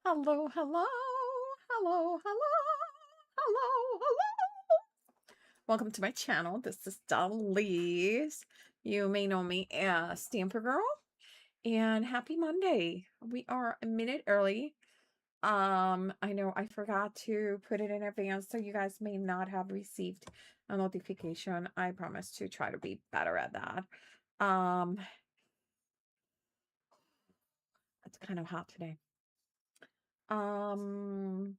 Hello, hello, hello, hello, hello, hello. Welcome to my channel. This is Dolly's. You may know me as Stamper Girl. And happy Monday. We are a minute early. I know I forgot to put it in advance, so you guys may not have received a notification. I promise to try to be better at that. It's kind of hot today. I'm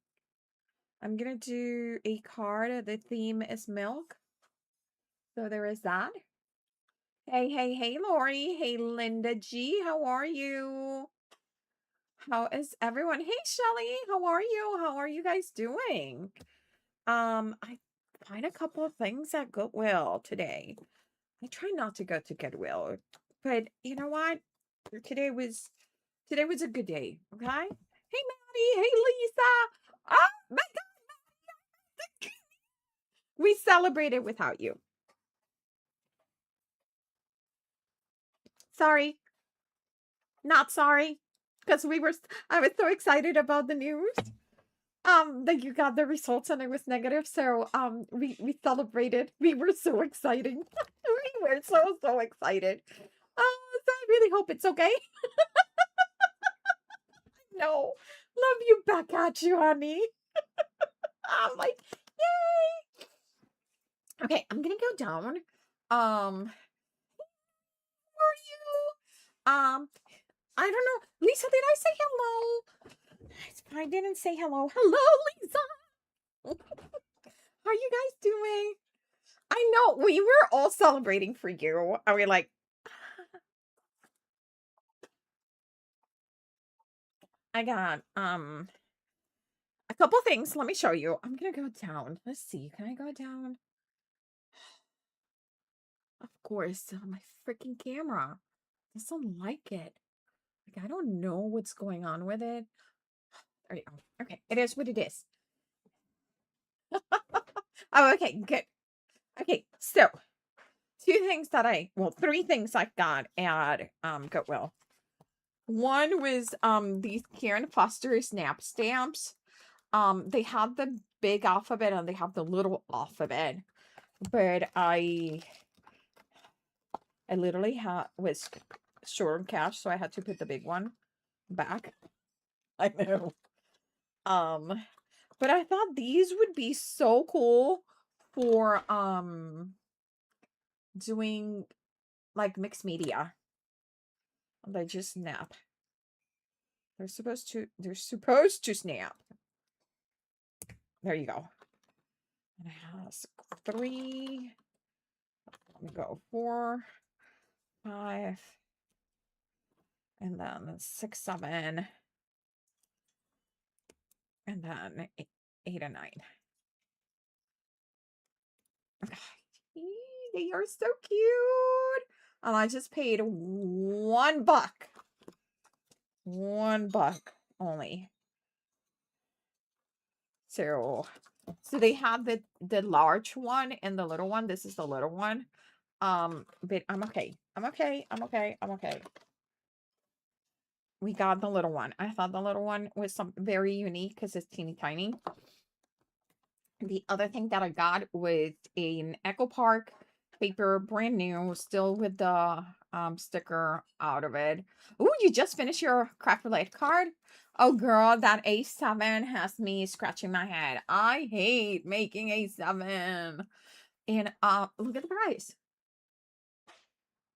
gonna do a card. The theme is milk. So there is that. Hey, hey, hey, Lori. Hey, Linda G. How are you? How is everyone? Hey, Shelly. How are you? How are you guys doing? I find a couple of things at Goodwill today. I try not to go to Goodwill, but you know what? Today was a good day. Okay. Hey, Maddie. Hey, Lisa. Oh my God. We celebrated without you. Sorry. Not sorry. Because I was so excited about the news. That you got the results and it was negative. So we celebrated. We were so excited. We were so excited. So I really hope it's okay. No. Love you back at you, honey. I'm like, yay. Okay, I'm gonna go down. Who are you? I don't know. Lisa, did I say hello? I didn't say hello. Hello, Lisa. How are you guys doing? I know we were all celebrating for you. Are we like, I got a couple things. Let me show you. I'm gonna go down. Let's see. Can I go down? Of course, my freaking camera doesn't like it. Like I don't know what's going on with it. There you go. Okay, it is what it is. Oh, okay, good. Okay, so three things I got at Goodwill. One was these Karen Foster snap stamps. They have the big alphabet and they have the little alphabet, but I literally was short on cash, so I had to put the big one back. I know. But I thought these would be so cool for doing like mixed media. They just snap. They're supposed to snap. There you go. And it has 3. Let me go 4, 5, and then 6, 7, and then 8 and 9. They are so cute. And I just paid $1. $1 only. So they have the large one and the little one. This is the little one. But I'm okay. I'm okay. I'm okay. I'm okay. We got the little one. I thought the little one was very unique because it's teeny tiny. The other thing that I got was an Echo Park paper, brand new, still with the sticker out of it. Oh, you just finished your craft related card? Oh girl, that A7 has me scratching my head. I hate making A7. And look at the price.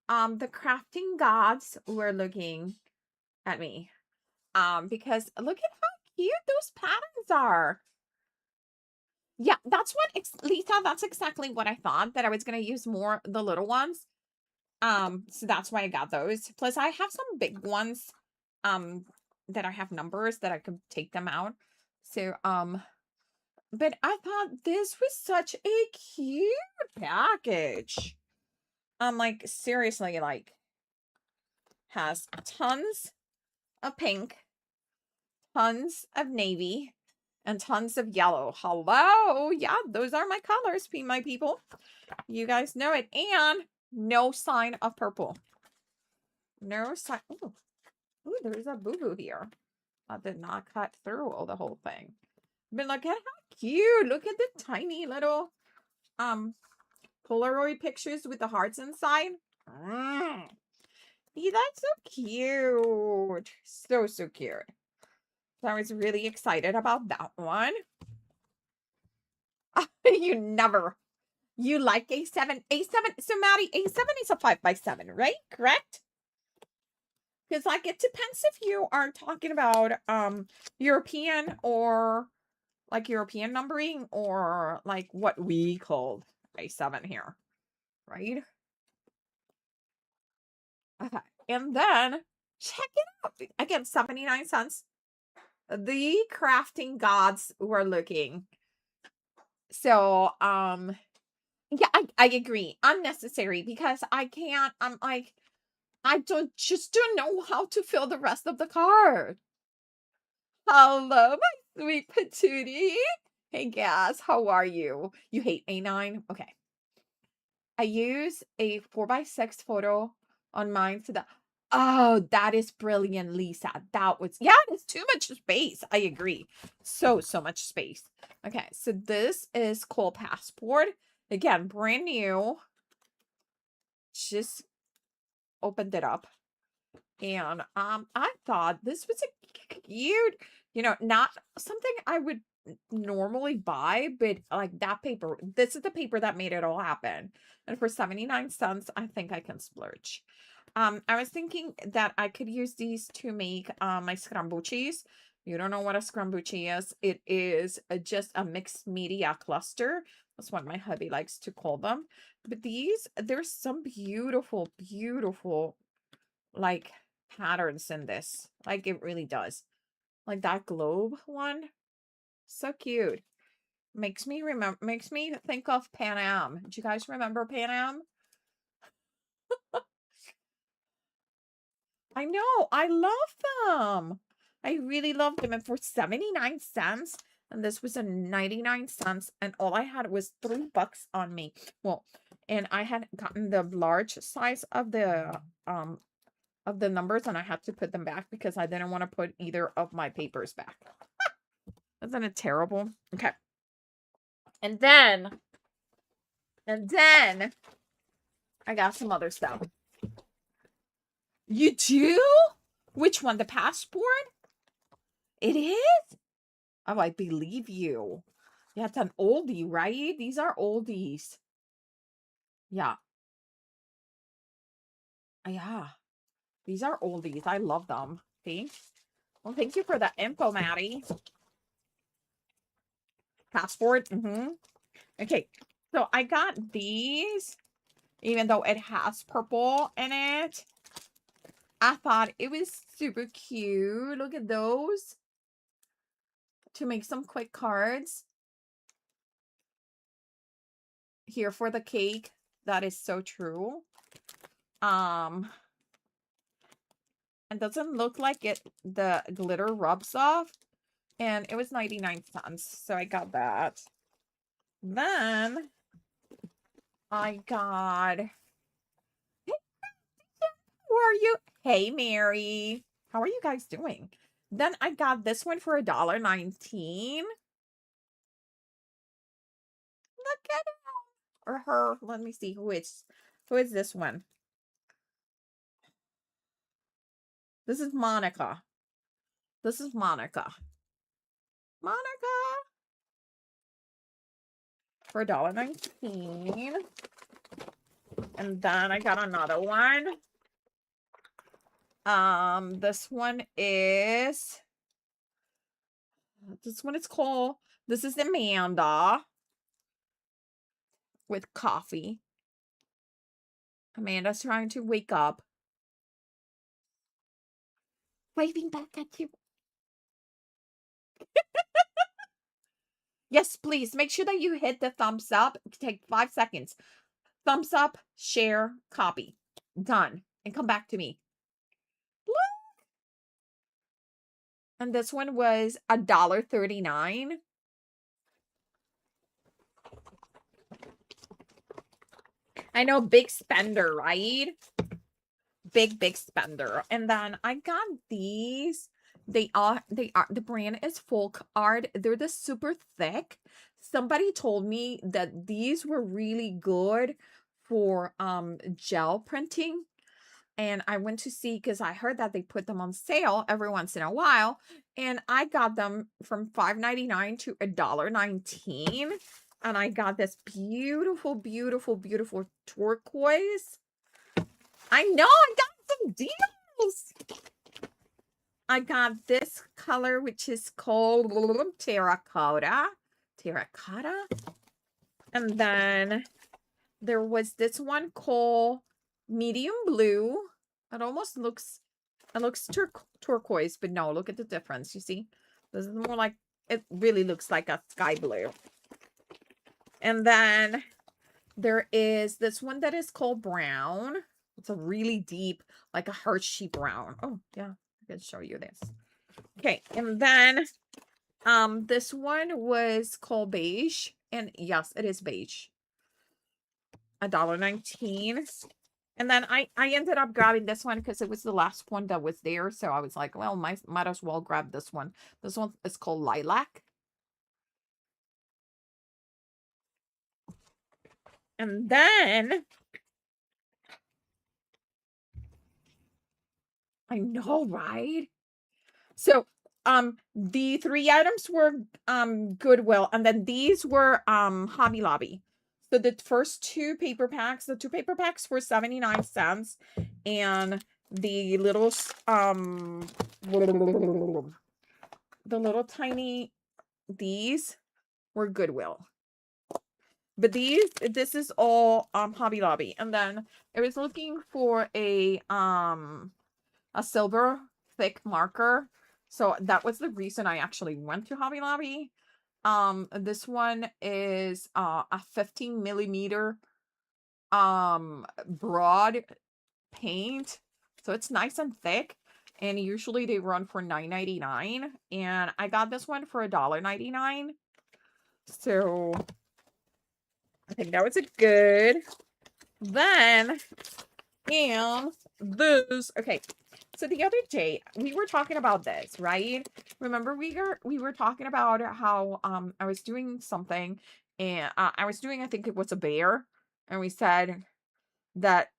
The crafting gods were looking at me. Because look at how cute those patterns are. Yeah, that's what Lisa, that's exactly what I thought, that I was gonna use more the little ones. So that's why I got those. Plus I have some big ones that I have numbers that I could take them out. So but I thought this was such a cute package. Like seriously, like has tons of pink, tons of navy, and tons of yellow. Hello. Yeah, those are my colors, my people. You guys know it. And no sign of purple. No sign. Ooh, there's a boo-boo here. I did not cut through all the whole thing. But look at how cute. Look at the tiny little Polaroid pictures with the hearts inside. See, that's so cute. So, so cute. So I was really excited about that one. You like A7. A7, so Maddie, A7 is a 5x7, right? Correct? Because like it depends if you are talking about European or like European numbering or like what we called A7 here, right? Okay. And then check it out. Again, 79 cents. The crafting gods were looking. So yeah, I agree. Unnecessary because I can't, I'm like, I don't know how to fill the rest of the card. Hello, my sweet patootie. Hey, Gas, how are you? You hate A9? Okay. I use a 4x6 photo on mine so that. Oh, that is brilliant, Lisa. That was, yeah, it's too much space. I agree. So much space. Okay, so this is called Passport. Again, brand new. Just opened it up. And I thought this was a cute, not something I would normally buy, but like that paper, this is the paper that made it all happen. And for 79 cents, I think I can splurge. I was thinking that I could use these to make my scrambucci's. You don't know what a scrambucci is. It is just a mixed media cluster. That's what my hubby likes to call them. But there's some beautiful, beautiful like patterns in this. Like it really does. Like that globe one. So cute. Makes me think of Pan Am. Do you guys remember Pan Am? I know. I love them. I really love them. And for 79 cents, and this was a 99 cents, and all I had was $3 on me. Well, and I had gotten the large size of the numbers, and I had to put them back because I didn't want to put either of my papers back. Isn't it terrible? Okay. And then I got some other stuff. You do? Which one? The passport? It is? Oh, I believe you. Yeah, it's an oldie, right? These are oldies. Yeah. Yeah. These are oldies. I love them. See? Well, thank you for the info, Maddie. Passport. Okay. So I got these, even though it has purple in it. I thought it was super cute. Look at those. To make some quick cards. Here for the cake. That is so true. It doesn't look like the glitter rubs off. And it was 99 cents. So I got that. Then I got, who are you? Hey, Mary. How are you guys doing? Then I got this one for $1.19. Look at him. Or her. Let me see who is this one. This is Monica. This is Monica. Monica. For $1.19. And then I got another one. This one is called, this is Amanda with coffee. Amanda's trying to wake up. Waving back at you. Yes, please. Make sure that you hit the thumbs up. Take 5 seconds. Thumbs up, share, copy. Done. And come back to me. Look. And this one was $1.39. I know, big spender, right? Big spender. And then I got these the brand is Folk Art. They're the super thick. Somebody told me that these were really good for gel printing. And I went to see because I heard that they put them on sale every once in a while. And I got them from $5.99 to $1.19. And I got this beautiful, beautiful, beautiful turquoise. I know I got some deals. I got this color, which is called terracotta. Terracotta. And then there was this one called medium blue. It almost looks, it looks turquoise, but no, look at the difference. You see, this is more like, it really looks like a sky blue. And then there is this one that is called brown. It's a really deep, like a Hershey brown. Oh yeah, I can show you this. Okay, and then this one was called beige, and yes, it is beige. $1.19. And then I ended up grabbing this one because it was the last one that was there. So I was like, well, might as well grab this one. This one is called lilac. And then I know, right? So the 3 items were Goodwill, and then these were Hobby Lobby. So the first 2 paper packs, the 2 paper packs were 79 cents, and the little the little tiny these were Goodwill. But this is all Hobby Lobby. And then I was looking for a silver thick marker. So that was the reason I actually went to Hobby Lobby. This one is a 15 millimeter broad paint. So it's nice and thick. And usually they run for $9.99. And I got this one for $1.99. So I think that was a good. Then, and this. Okay, so the other day we were talking about this, right? Remember we were talking about how I was doing something, and I was doing, I think it was a bear, and we said that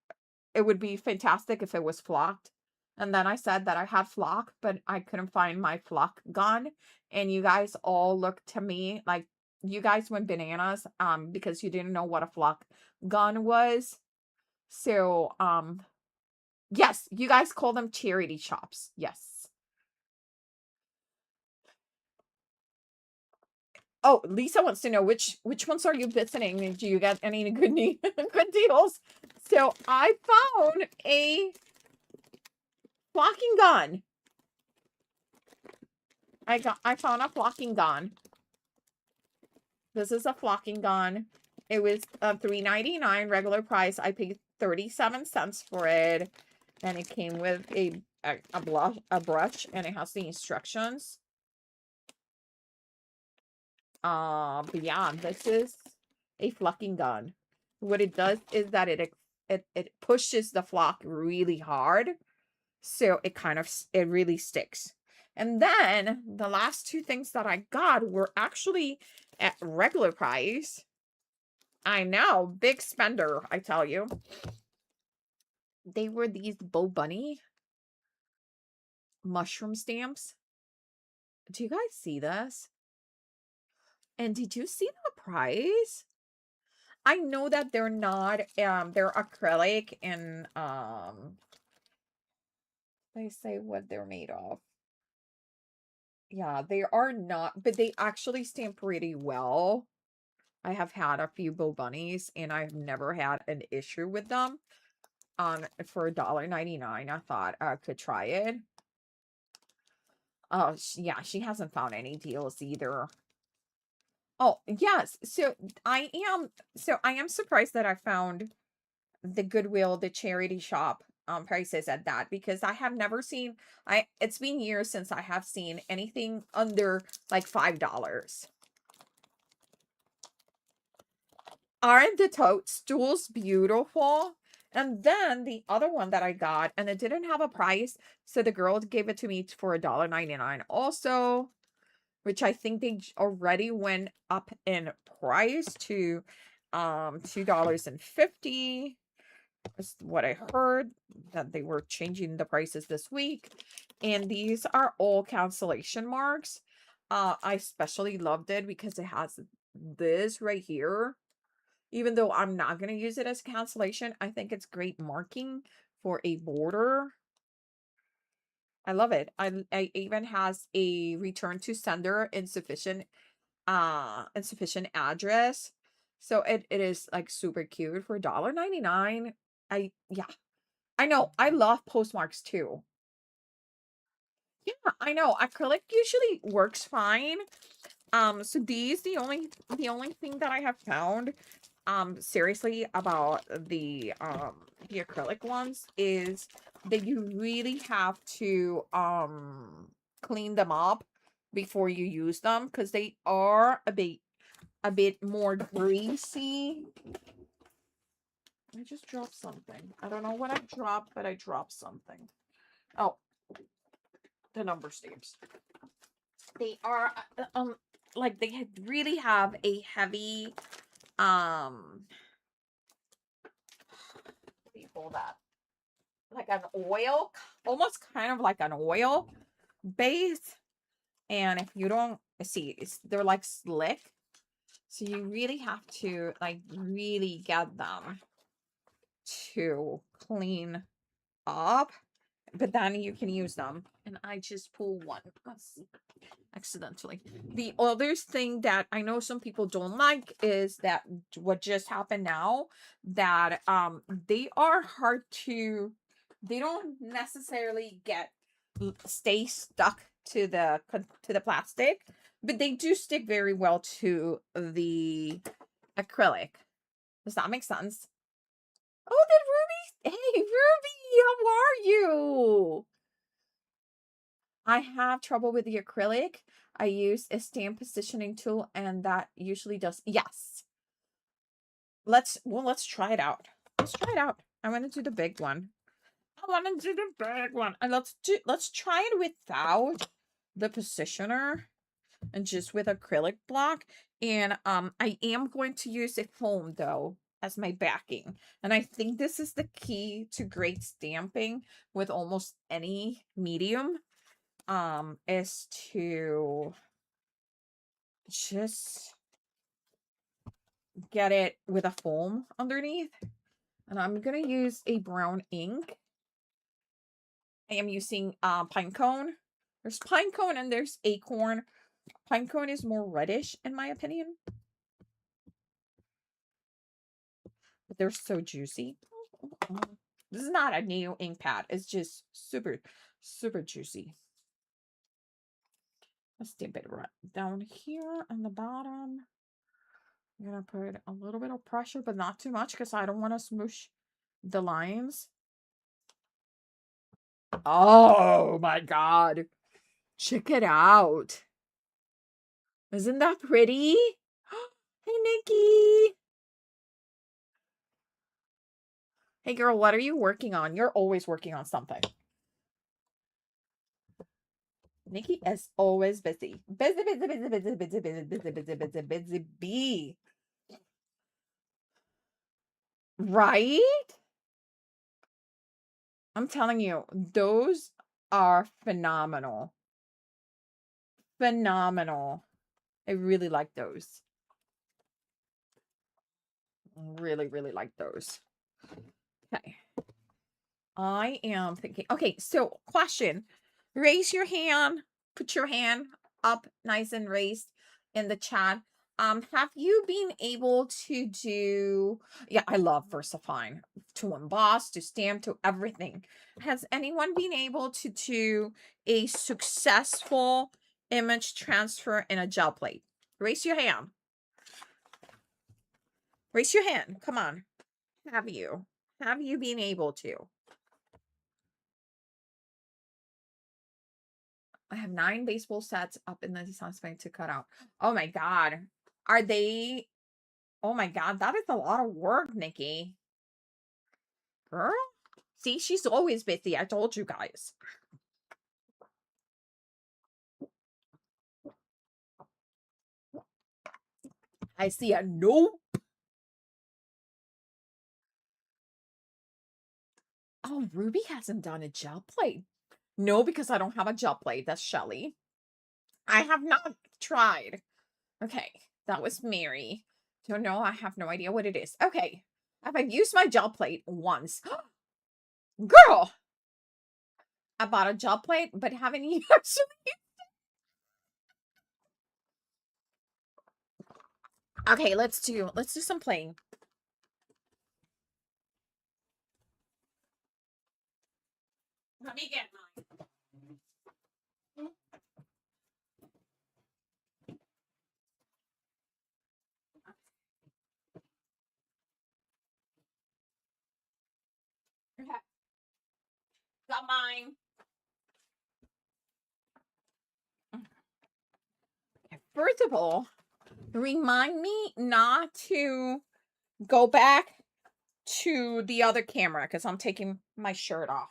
it would be fantastic if it was flocked. And then I said that I had flock, but I couldn't find my flock gun. And you guys all looked to me like you guys went bananas because you didn't know what a flock gun was. So yes, you guys call them charity shops. Yes. Oh, Lisa wants to know which ones are you visiting? Do you get any good good deals? So I found a flocking gun. I found a flocking gun. This is a flocking gun. It was $3.99 regular price. I paid 37 cents for it. And it came with a brush, and it has the instructions. But yeah, this is a flocking gun. What it does is that it pushes the flock really hard. So it really sticks. And then the last 2 things that I got were actually at regular price. I know, big spender, I tell you. They were these Bo Bunny mushroom stamps. Do you guys see this? And did you see the price? I know that they're not, they're acrylic, and they say what they're made of. Yeah, they are not, but they actually stamp pretty well. I have had a few Bo Bunnies, and I've never had an issue with them. For $1.99, I thought I could try it. Oh, yeah, she hasn't found any deals either. Oh, yes. So I am surprised that I found the Goodwill, the charity shop prices at that, because I have never seen, it's been years since I have seen anything under like $5. Aren't the toadstools beautiful? And then the other one that I got, and it didn't have a price, so the girl gave it to me for $1.99 also, which I think they already went up in price to $2.50 is what I heard, that they were changing the prices this week. And these are all cancellation marks. I especially loved it because it has this right here. Even though I'm not going to use it as cancellation, I think it's great marking for a border. I love it. I even has a return to sender insufficient address. So it is like super cute for $1.99. Yeah. I know. I love postmarks too. Yeah, I know. Acrylic usually works fine. So these the only thing that I have found seriously about the acrylic ones is that you really have to clean them up before you use them, because they are a bit more greasy. I just dropped something. I don't know what I dropped, but I dropped something. Oh, the number stamps. They are like they really have a heavy what do you call that? Like an oil, almost kind of like an oil base. And if you don't see, they're like slick. So you really have to like really get them to clean up, but then you can use them. And I just pull one. Let's see. Accidentally. The other thing that I know some people don't like is that what just happened now, that they are hard to, they don't necessarily stay stuck to the plastic, but they do stick very well to the acrylic. Does that make sense? Oh, did Ruby? Hey, Ruby, how are you? I have trouble with the acrylic. I use a stamp positioning tool, and that usually does. Yes. Let's try it out. Let's try it out. I want to do the big one. I want to do the big one. And let's try it without the positioner and just with acrylic block. And I am going to use a foam though as my backing. And I think this is the key to great stamping with almost any medium. Is to just get it with a foam underneath. And I'm gonna use a brown ink. I am using pine cone. There's pine cone and there's acorn. Pine cone is more reddish in my opinion, but they're so juicy. This is not a new ink pad. It's just super, super juicy. Let's dip it right down here on the bottom. I'm gonna put a little bit of pressure, but not too much because I don't want to smoosh the lines. Oh my god. Check it out. Isn't that pretty? Hey, Nikki. Hey, girl, what are you working on? You're always working on something. Nikki is always busy. Busy, busy, busy, busy, busy, busy, busy, busy, busy, busy bee. Right? I'm telling you, those are phenomenal. Phenomenal. I really like those. Really, really like those. Okay. I am thinking, okay, so question. Raise your hand, put your hand up nice and raised in the chat. Have you been able to do, yeah, I love VersaFine, to emboss, to stamp, to everything. Has anyone been able to do a successful image transfer in a gel plate? Raise your hand. Raise your hand. Come on. Have you? Have you been able to? I have 9 baseball sets up in the design space to cut out. Oh my god. Are they? Oh my god, that is a lot of work, Nikki. Girl. See, she's always busy. I told you guys. I see a no. Oh, Ruby hasn't done a gel plate. No, because I don't have a gel plate. That's Shelly. I have not tried. Okay, that was Mary. Don't know. I have no idea what it is. Okay, I've used my gel plate once. Girl, I bought a gel plate, but haven't used. Okay, let's do some playing. Let me get mine. Okay, got mine. First of all, remind me not to go back to the other camera because I'm taking my shirt off.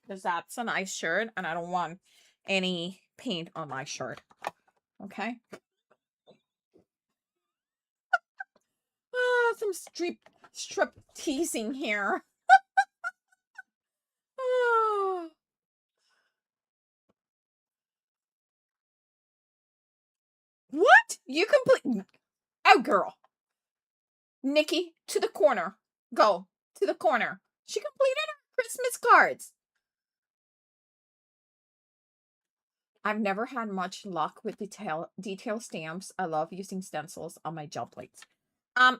Because that's a nice shirt and I don't want any paint on my shirt. Okay. Oh, some strip teasing here. Oh. What? You complete? Oh, girl. Nikki, to the corner. Go to the corner. She completed her Christmas cards. I've never had much luck with detail stamps. I love using stencils on my gel plates. I've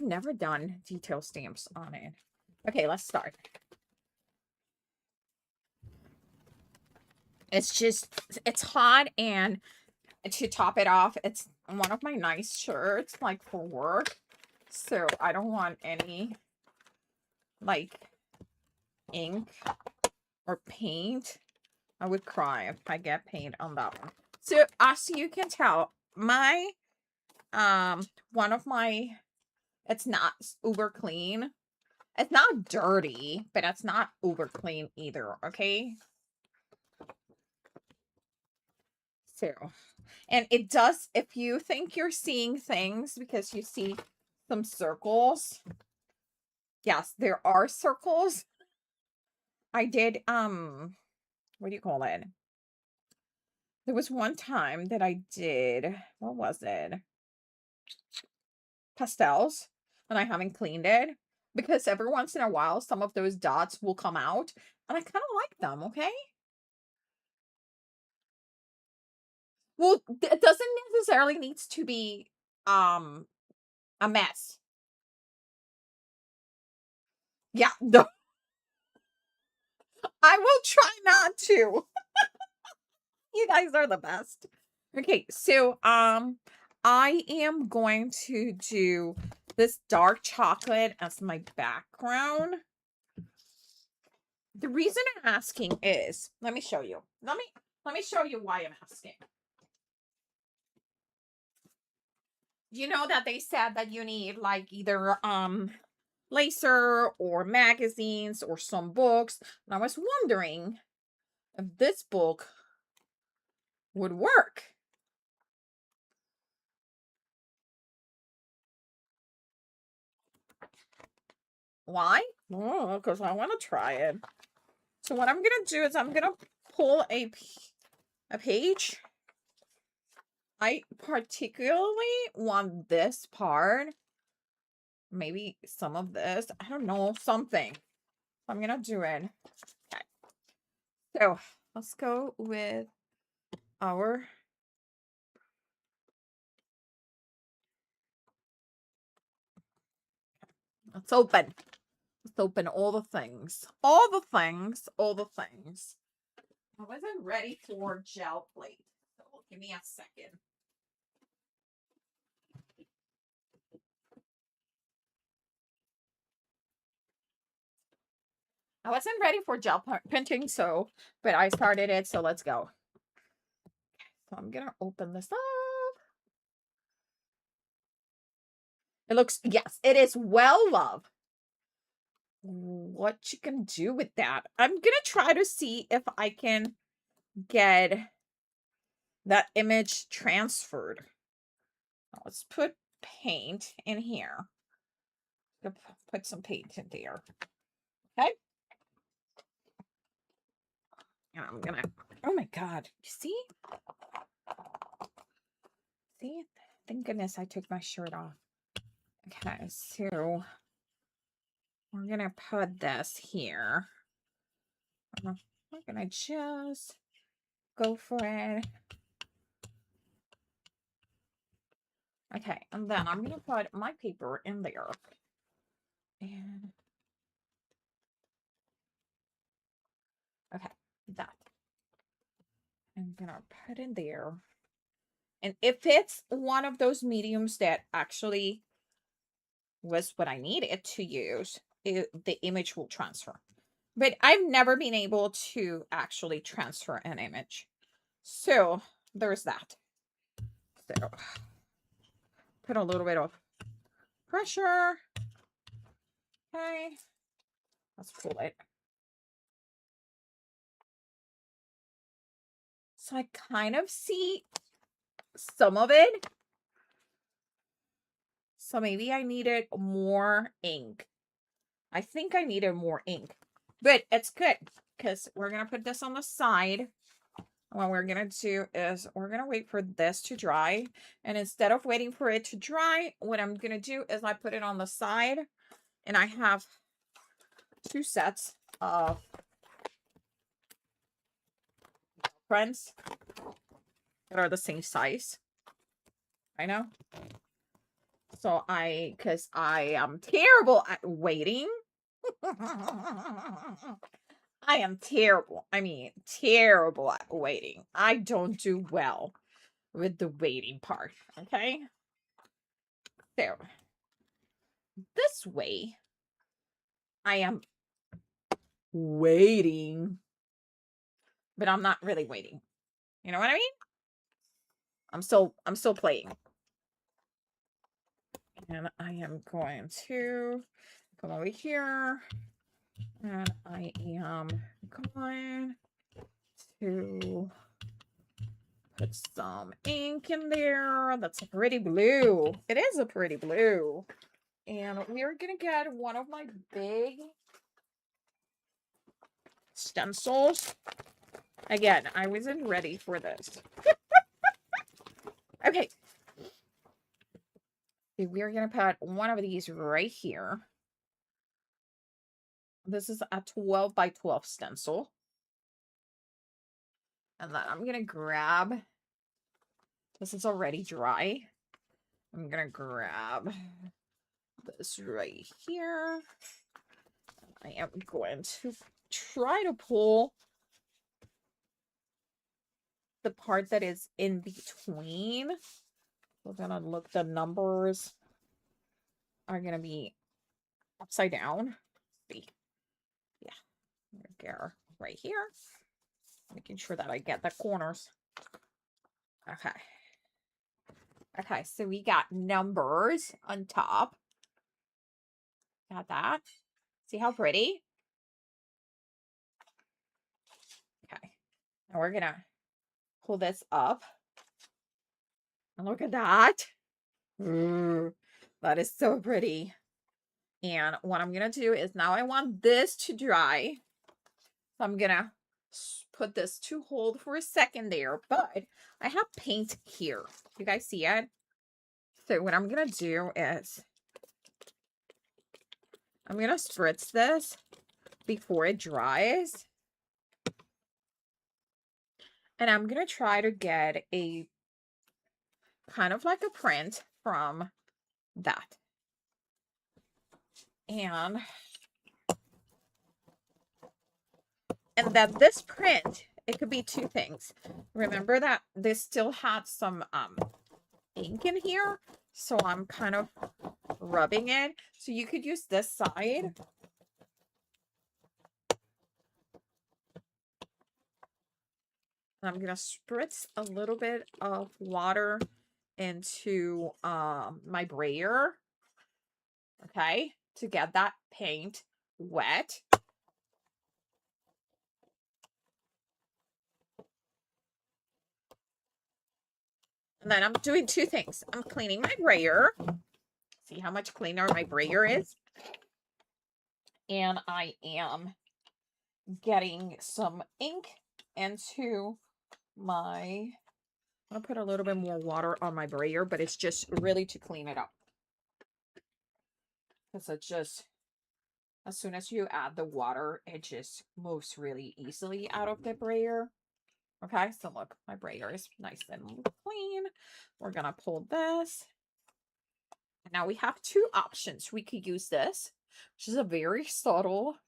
never done detail stamps on it. Okay, let's start. It's hot, and to top it off, it's one of my nice shirts, like for work. So I don't want any like ink or paint. I would cry if I get paint on that one. So as you can tell, my one of my, it's not uber clean. It's not dirty, but it's not uber clean either, okay? So, and it does, if you think you're seeing things because you see some circles, yes, there are circles. I did, what do you call it? There was one time that I did, what was it? Pastels, and I haven't cleaned it because every once in a while, some of those dots will come out, and I kind of like them, okay? Well, it doesn't necessarily needs to be, um, a mess. Yeah, no, I will try not to. You guys are the best. Okay, so I am going to do this dark chocolate as my background. The reason I'm asking is, let me show you. Let me show you why I'm asking. You know that they said that you need like either laser or magazines or some books. And I was wondering if this book would work. Why? Oh, because I want to try it. So what I'm gonna do is I'm gonna pull a page. I particularly want this part. Maybe some of this. I don't know, something. I'm gonna do it. Okay. So let's go with our, let's open. Let's open all the things. All the things. All the things. I wasn't ready for gel plate. So give me a second. I wasn't ready for gel printing, so, but I started it, so let's go. So I'm gonna open this up. It looks, yes, it is well loved. what you can do with that. I'm gonna try to see if I can get that image transferred. Let's put paint in here. Put some paint in there. Okay. And I'm gonna, oh my God, you see? See? Thank goodness I took my shirt off. Okay, so we're gonna put this here. We're gonna just go for it. Okay, and then I'm gonna put my paper in there. And okay, that. I'm gonna put in there. And if it's one of those mediums that actually was what I needed to use, the image will transfer. But I've never been able to actually transfer an image. So there's that. So put a little bit of pressure. Okay. Let's pull it. So I kind of see some of it. So maybe I needed more ink. I think I needed more ink. But it's good because we're going to put this on the side. What we're going to do is we're going to wait for this to dry. And instead of waiting for it to dry, what I'm going to do is I put it on the side. And I have 2 sets of prints that are the same size. I know. So because I am terrible at waiting. I am terrible. I mean, terrible at waiting. I don't do well with the waiting part. Okay. So this way, I am waiting, but I'm not really waiting. You know what I mean? I'm still playing. And I am going to come over here. And I am going to put some ink in there. That's a pretty blue. It is a pretty blue. And we're going to get one of my big stencils. Again, I wasn't ready for this. Okay. We're going to put one of these right here. This is a 12 by 12 stencil. And then I'm going to grab, this is already dry. I'm going to grab this right here. I am going to try to pull the part that is in between. We're going to look, the numbers are going to be upside down. See. Yeah. There, right here. Making sure that I get the corners. Okay. Okay, so we got numbers on top. Got that. See how pretty? Okay. And we're going to pull this up. And look at that. Ooh, that is so pretty. And what I'm going to do is now I want this to dry. So I'm going to put this to hold for a second there. But I have paint here. You guys see it? So what I'm going to do is I'm going to spritz this before it dries. And I'm going to try to get a kind of like a print from that. And then this print, it could be 2 things. Remember that this still had some ink in here, so I'm kind of rubbing it. So you could use this side. I'm going to spritz a little bit of water into my brayer, okay, to get that paint wet. And then I'm doing two things. I'm cleaning my brayer. See how much cleaner my brayer is? And I am getting some ink into my... I'll put a little bit more water on my brayer, but it's just really to clean it up. Because it just, as soon as you add the water, it just moves really easily out of the brayer. Okay, so look, my brayer is nice and clean. We're gonna pull this. And now we have two options. We could use this, which is a very subtle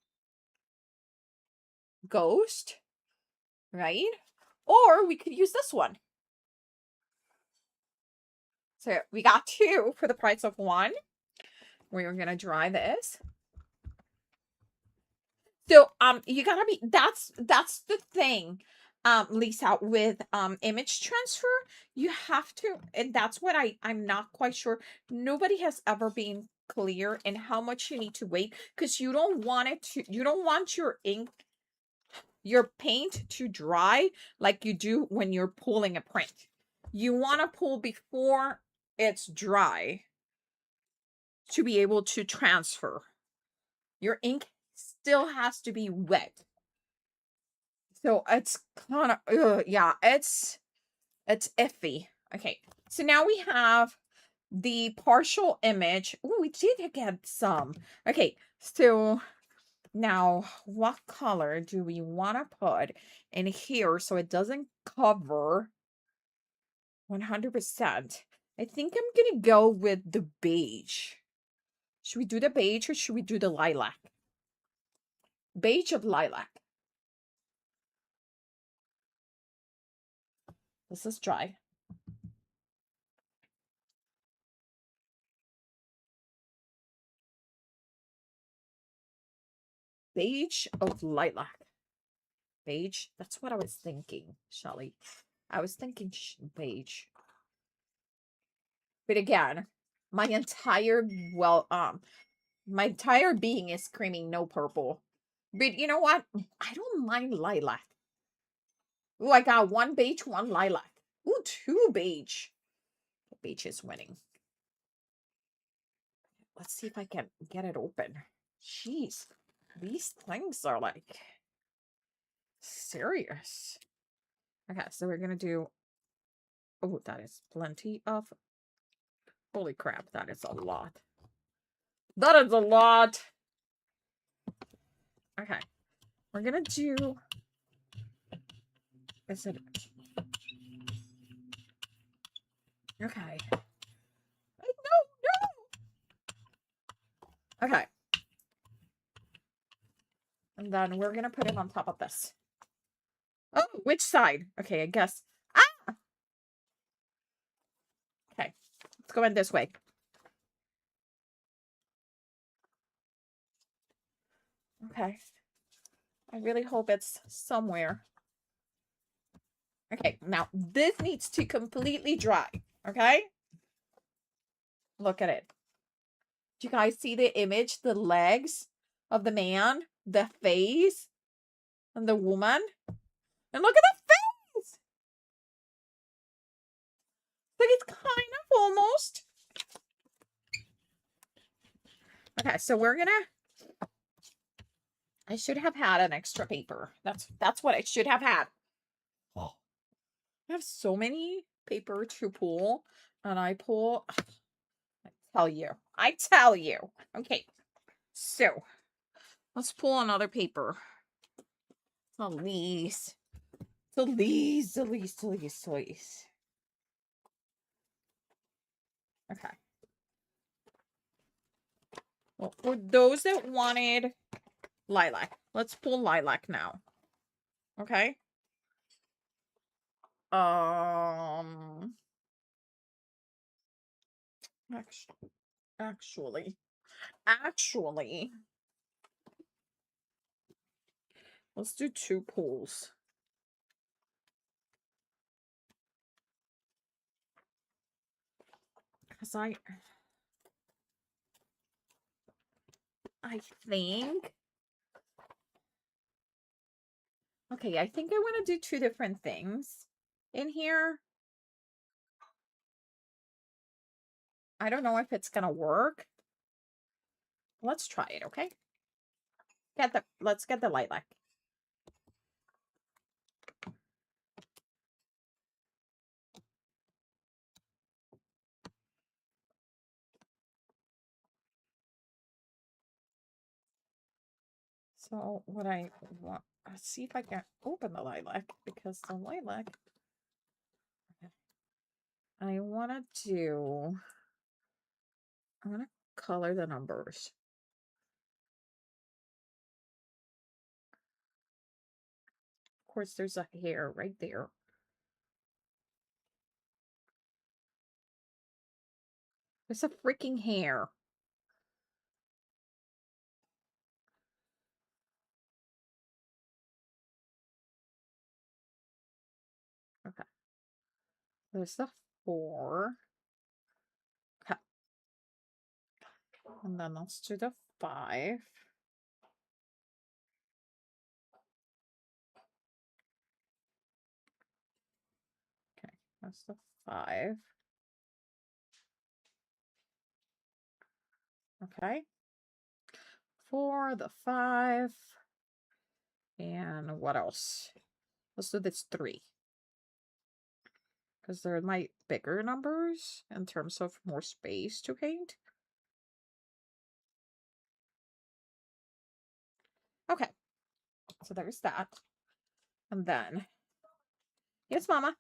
ghost, right? Or we could use this one. So we got two for the price of one. We're gonna dry this. So you gotta be, that's the thing, Lisa, with image transfer. You have to, and that's what I'm not quite sure. Nobody has ever been clear in how much you need to wait, because you don't want it to, you don't want your ink, your paint to dry like you do when you're pulling a print. You want to pull before it's dry to be able to transfer. Your ink still has to be wet. So it's kind of, yeah, it's iffy. Okay, so now we have the partial image. Oh, we did get some. Okay, so now what color do we want to put in here so it doesn't cover 100%? I think I'm gonna go with the beige. Should we do the beige or should we do the lilac? Beige of lilac. This is dry. Beige of lilac. Beige. That's what I was thinking, Shelly. I was thinking beige. But again, my entire, well, my entire being is screaming no purple. But you know what? I don't mind lilac. Ooh, I got one beige, one lilac. Ooh, two beige. Beige is winning. Let's see if I can get it open. Jeez, these things are like serious. Okay, so we're gonna do, oh, that is plenty of, holy crap, that is a lot. That is a lot. Okay, we're gonna do, is it, okay. No. Okay. And then we're gonna put it on top of this. Oh, which side? Okay, I guess. Ah! Okay, let's go in this way. Okay. I really hope it's somewhere. Okay, now this needs to completely dry, okay? Look at it. Do you guys see the image, the legs of the man, the face, and the woman? And look at the face! Like it's kind of almost. Okay, so we're gonna, I should have had an extra paper. That's what I should have had. Oh. I have so many paper to pull, and I pull, I tell you. Okay, so let's pull another paper. Elise. Elise. Okay. Well, for those that wanted lilac, let's pull lilac now. Okay. Actually, let's do two pulls. Because I think Okay, I think I want to do 2 different things in here. I don't know if it's gonna work. Let's try it, okay? Let's get the lilac. So what I want, let's see if I can open the lilac, because the lilac, I want to color the numbers. Of course, there's a hair right there. There's a freaking hair. Okay. There's the 4. Okay. And then let's do the 5. Okay, that's the 5. Okay. 4, the 5. And what else? Let's do this 3. Because they're my bigger numbers in terms of more space to paint. Okay. So there's that. And then, yes, Mama.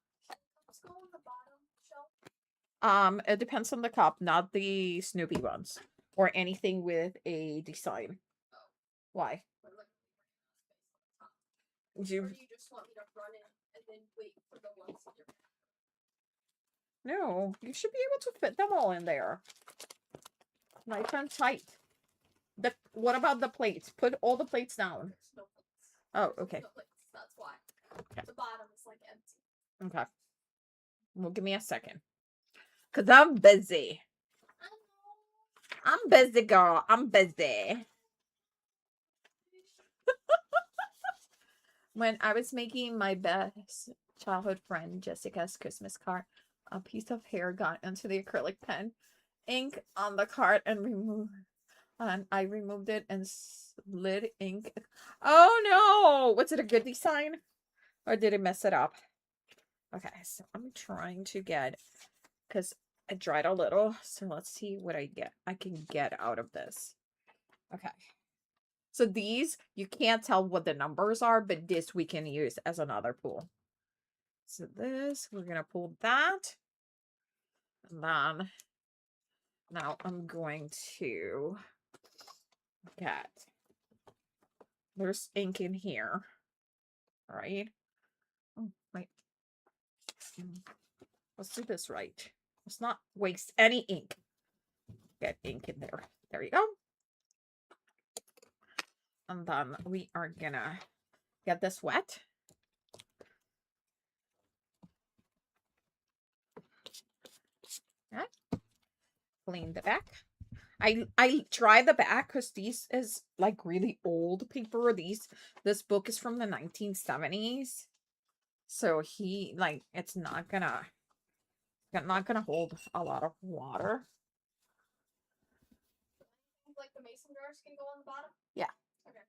It depends on the cup, not the Snoopy ones or anything with a design. Why? Do you just want me to run in and then wait for the ones that you're... No, you should be able to fit them all in there. Nice and tight. What about the plates? Put all the plates down. No plates. Oh, okay. No plates. That's why. Okay. The bottom is like empty. Okay. Well, give me a second. Cause I'm busy. I'm busy, girl. I'm busy. When I was making my best childhood friend Jessica's Christmas card, a piece of hair got into the acrylic pen, ink on the card, and I removed it and slid ink. Oh no! Was it a good design, or did it mess it up? Okay, so I'm trying to get, because I dried a little, so let's see what I can get out of this. Okay. So these, you can't tell what the numbers are, but this we can use as another pool. So this, we're going to pull that. And then, now I'm going to get, there's ink in here. All right. Oh, wait. Let's do this right. Let's not waste any ink. Get ink in there. There you go. And then we are gonna get this wet. Okay. Clean the back. I dry the back because this is like really old paper. This book is from the 1970s. So it's not gonna hold a lot of water. Like the mason jars can go on the bottom? Yeah. Okay.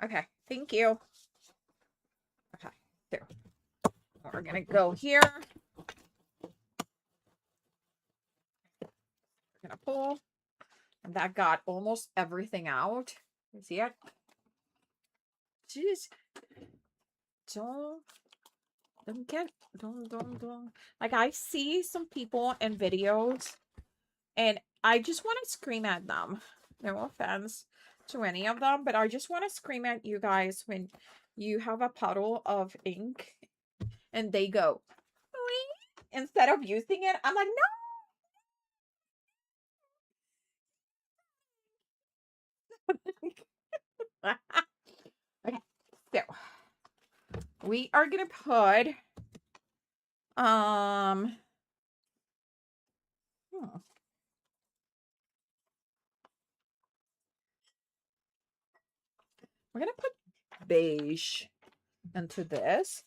Okay, thank you. Okay, there. We're gonna go here. We're gonna pull. And that got almost everything out. You see it? Jeez. Don't like, I see some people in videos and I just want to scream at them. No offense to any of them, but I just want to scream at you guys when you have a puddle of ink and they go instead of using it. I'm like, no. Okay, so we are gonna put we're gonna put beige into this,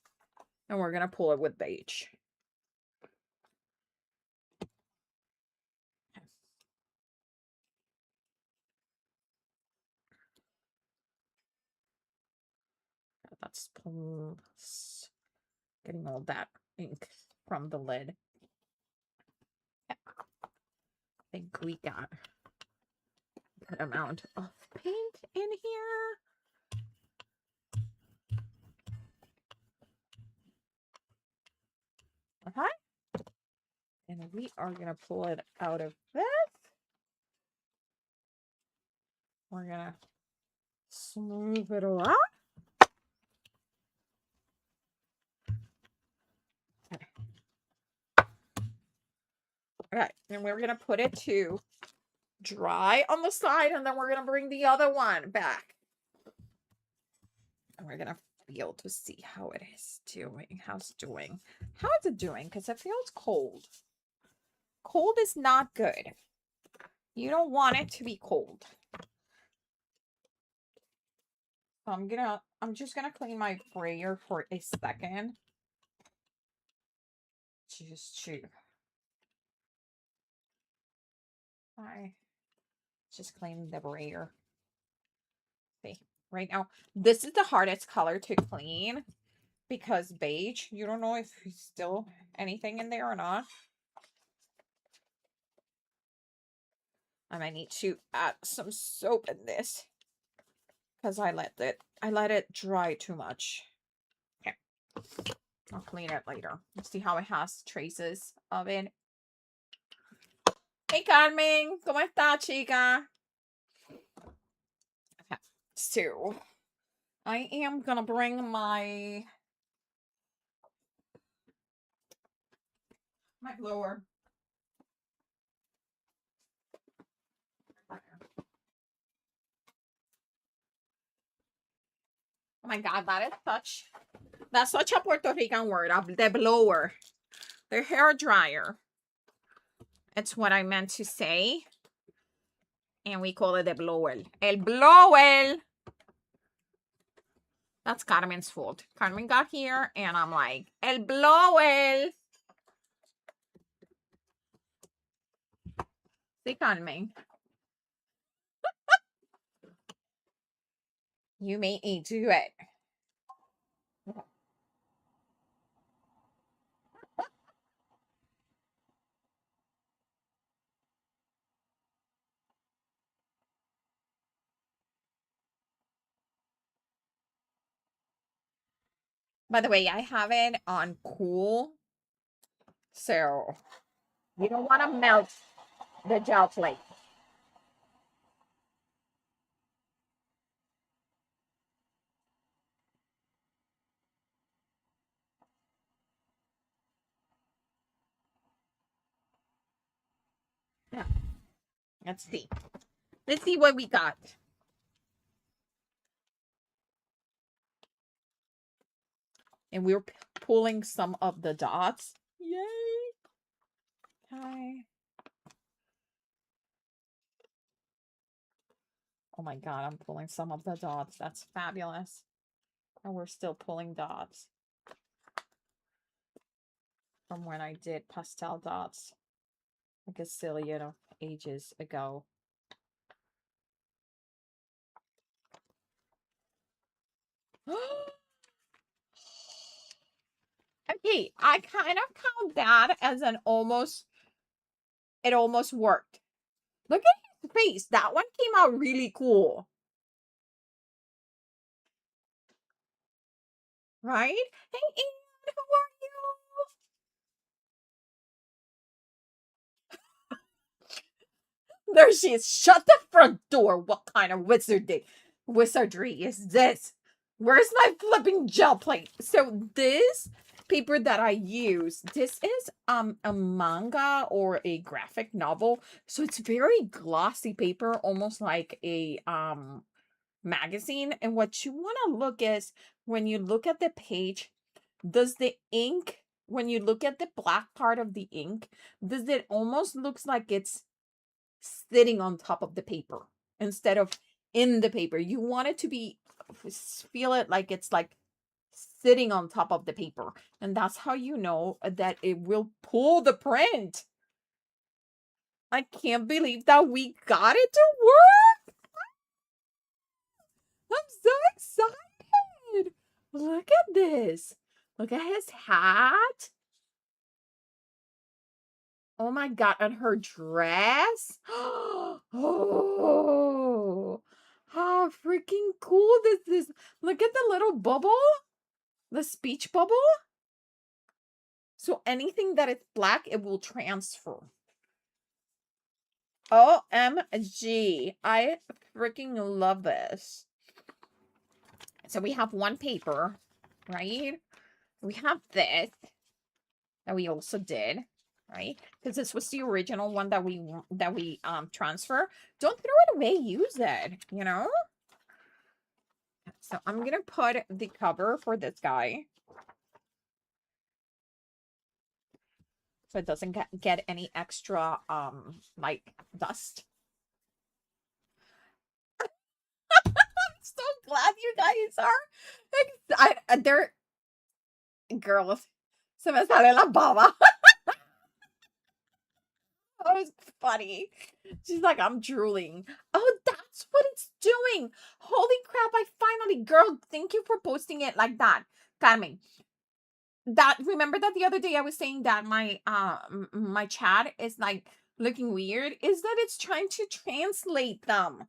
and we're gonna pull it with beige. That's getting all that ink from the lid. Yeah. I think we got a good amount of paint in here. Okay. And we are going to pull it out of this. We're going to smooth it all out. Okay. Okay. And we're going to put it to dry on the side, and then we're going to bring the other one back. And we're going to feel to see how it is doing. How is it doing? Because it feels cold. Cold is not good. You don't want it to be cold. So I'm just gonna clean my brayer for a second. I just clean the brayer. See, right now, this is the hardest color to clean because beige, you don't know if there's still anything in there or not. I might need to add some soap in this because I let it dry too much. Okay. I'll clean it later. Let's see how it has traces of it. Hey, Carmen. ¿Cómo está, chica? Okay. So, I am going to bring my blower. Oh my God, that's such a Puerto Rican word. The blower. The hair dryer. It's what I meant to say. And we call it the blower. El blower. That's Carmen's fault. Carmen got here and I'm like, el blower. See, Carmen. You may eat to it. By the way, I have it on cool. So you don't want to melt the gel plate. Yeah. Let's see. Let's see what we got. And we're pulling some of the dots. Yay. Okay. Oh my God, I'm pulling some of the dots. That's fabulous. And we're still pulling dots from when I did pastel dots a gazillion of ages ago. Okay, I kind of count that as it almost worked. Look at his face. That one came out really cool. Right? Hey, Ian, who are you? There she is. Shut the front door. What kind of wizardry is this? Where's my flipping gel plate? So this paper that I use, this is a manga or a graphic novel. So it's very glossy paper, almost like a magazine. And what you want to look is when you look at the page, does the ink, when you look at the black part of the ink, does it almost looks like it's sitting on top of the paper instead of in the paper. You want it to be, feel it like it's like sitting on top of the paper. And that's how you know that it will pull the print. I can't believe that we got it to work. I'm so excited. Look at this. Look at his hat. Oh my God, and her dress. Oh, how freaking cool this is. Look at the little bubble, the speech bubble. So anything that is black, it will transfer. OMG. I freaking love this. So we have one paper, right? We have this that we also did, right? Because this was the original one that we transfer. Don't throw it away, use it, you know? So I'm gonna put the cover for this guy so it doesn't get any extra like dust. I'm so glad you guys are they're girls. Se me sale la baba. That was funny. She's like, I'm drooling. Oh, that's what it's doing. Holy crap, I finally, girl, thank you for posting it like that. Carmen. That, remember that the other day I was saying that my chat is like looking weird? Is that it's trying to translate them.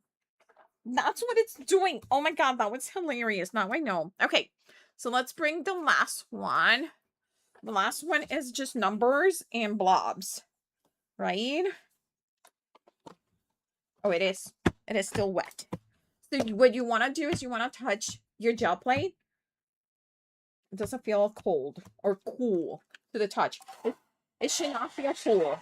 That's what it's doing. Oh my God, that was hilarious. Now I know. Okay, so let's bring the last one. The last one is just numbers and blobs, right? Oh, it is. It is still wet. So what you want to do is you want to touch your gel plate. It doesn't feel cold or cool to the touch. It should not feel cool.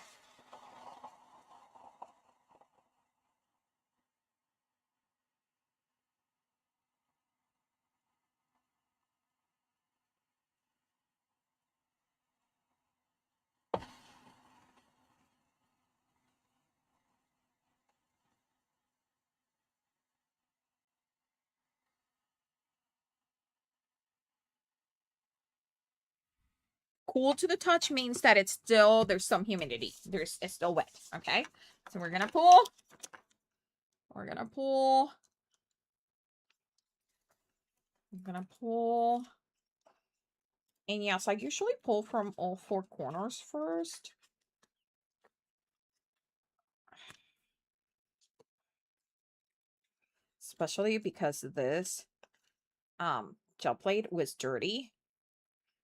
Cool to the touch means that it's still, there's some humidity. It's still wet, okay? So we're gonna pull. We're gonna pull. I'm gonna pull. And yes, I usually pull from all four corners first. Especially because this gel plate was dirty.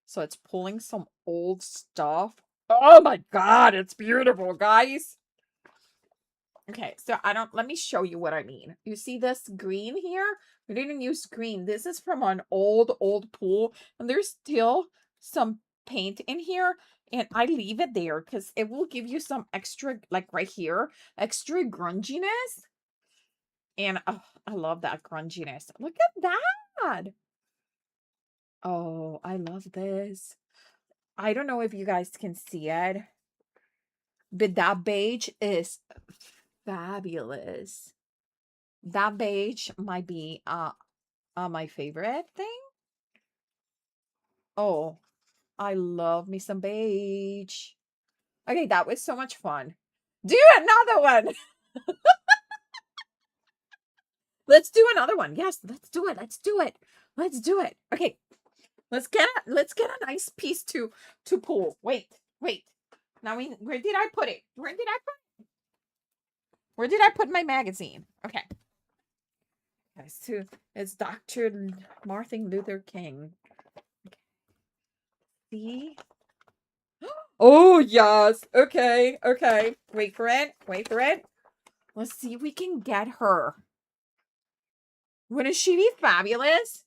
So it's pulling some old stuff. Oh my God, it's beautiful, guys. Okay, so let me show you what I mean. You see this green here? We didn't use green. This is from an old pool, and there's still some paint in here, and I leave it there because it will give you some extra, like right here, extra grunginess. And oh, I love that grunginess. Look at that. Oh, I love this. I don't know if you guys can see it, but that beige is fabulous. That beige might be my favorite thing. Oh, I love me some beige. Okay, that was so much fun. Do another one. Let's do another one. Yes, let's do it. Let's do it. Let's do it. Okay. Let's get a nice piece to pull. Wait. Now where did I put it? Where did I put my magazine? Okay. Okay, so it's Dr. Martin Luther King. Okay. See? Oh, yes. Okay. Wait for it. Let's see if we can get her. Wouldn't she be fabulous?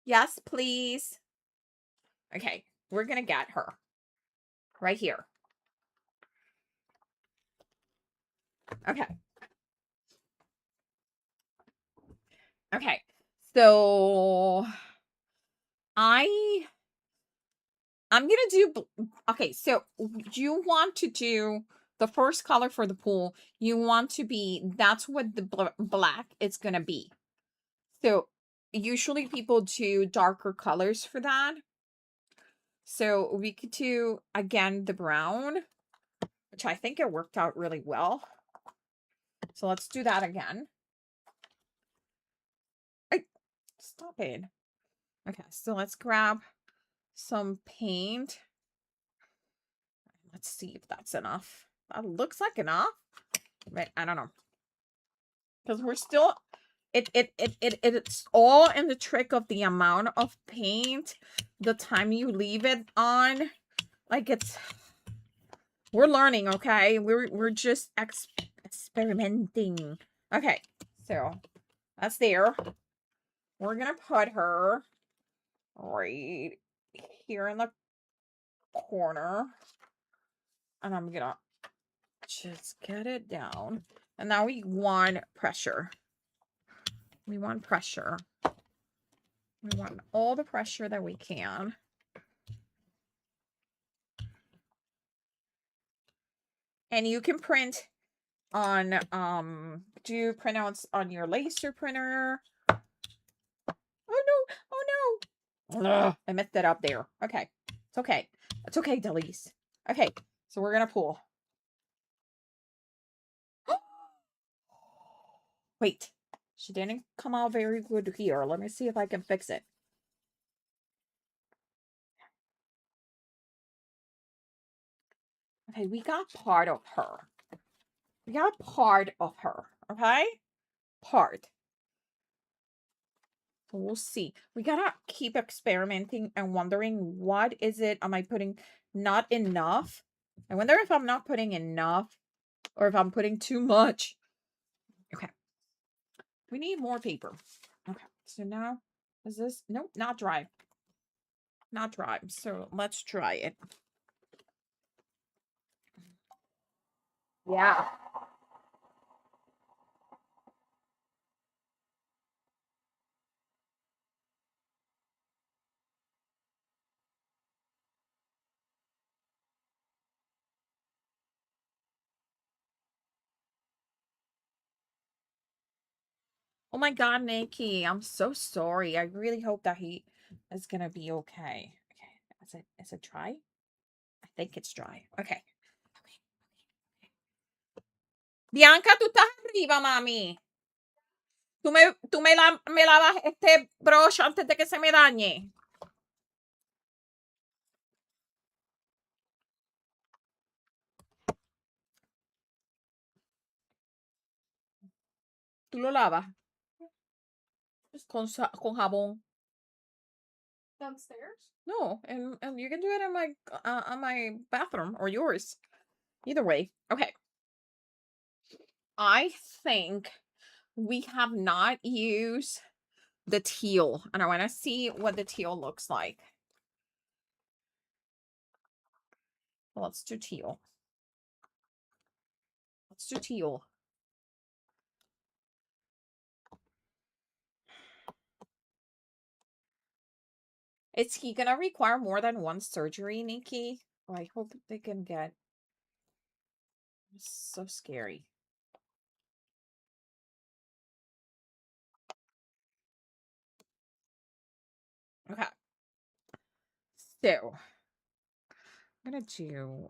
Yes, please. Okay, we're gonna get her. Right here. Okay. Okay. So I'm gonna do, okay, so you want to do the first color for the pool, you want to be, that's what the black is going to be. So usually people do darker colors for that. So we could do, again, the brown, which I think it worked out really well. So let's do that again. Hey, stop it. Okay, so let's grab some paint. Let's see if that's enough. That looks like enough, but I don't know. Because we're still, it's all in the trick of the amount of paint, the time you leave it on. Like, we're learning, okay? We're just experimenting. Okay, so that's there. We're gonna put her right here in the corner, and I'm gonna just get it down. And now we want pressure. We want pressure. We want all the pressure that we can. And you can print on, do you print out on your laser printer? Oh no, oh no. Ugh, I messed that up there. Okay, it's okay. It's okay, Delise. Okay, so we're gonna pull. Wait, she didn't come out very good here. Let me see if I can fix it. Okay, we got part of her. We got part of her, okay? Part. So we'll see. We gotta keep experimenting and wondering, what is it? Am I putting not enough? I wonder if I'm not putting enough or if I'm putting too much. Okay. We need more paper. Okay. So now, is this? Nope, not dry. Not dry. So let's try it. Yeah. Oh my God, Nikki, I'm so sorry. I really hope that he is gonna be okay. Okay, is it dry? I think it's dry. Okay. Bianca, tú estás arriba, mami. Me lavas este brush antes de que se me dañe. ¿Tú lo lavas? Con jabón. Downstairs? No, and you can do it in my bathroom or yours. Either way. Okay. I think we have not used the teal, and I want to see what the teal looks like. Well, let's do teal. Let's do teal. Is he gonna require more than one surgery, Nikki? Oh, I hope they can get. It's so scary. Okay. So, I'm gonna do.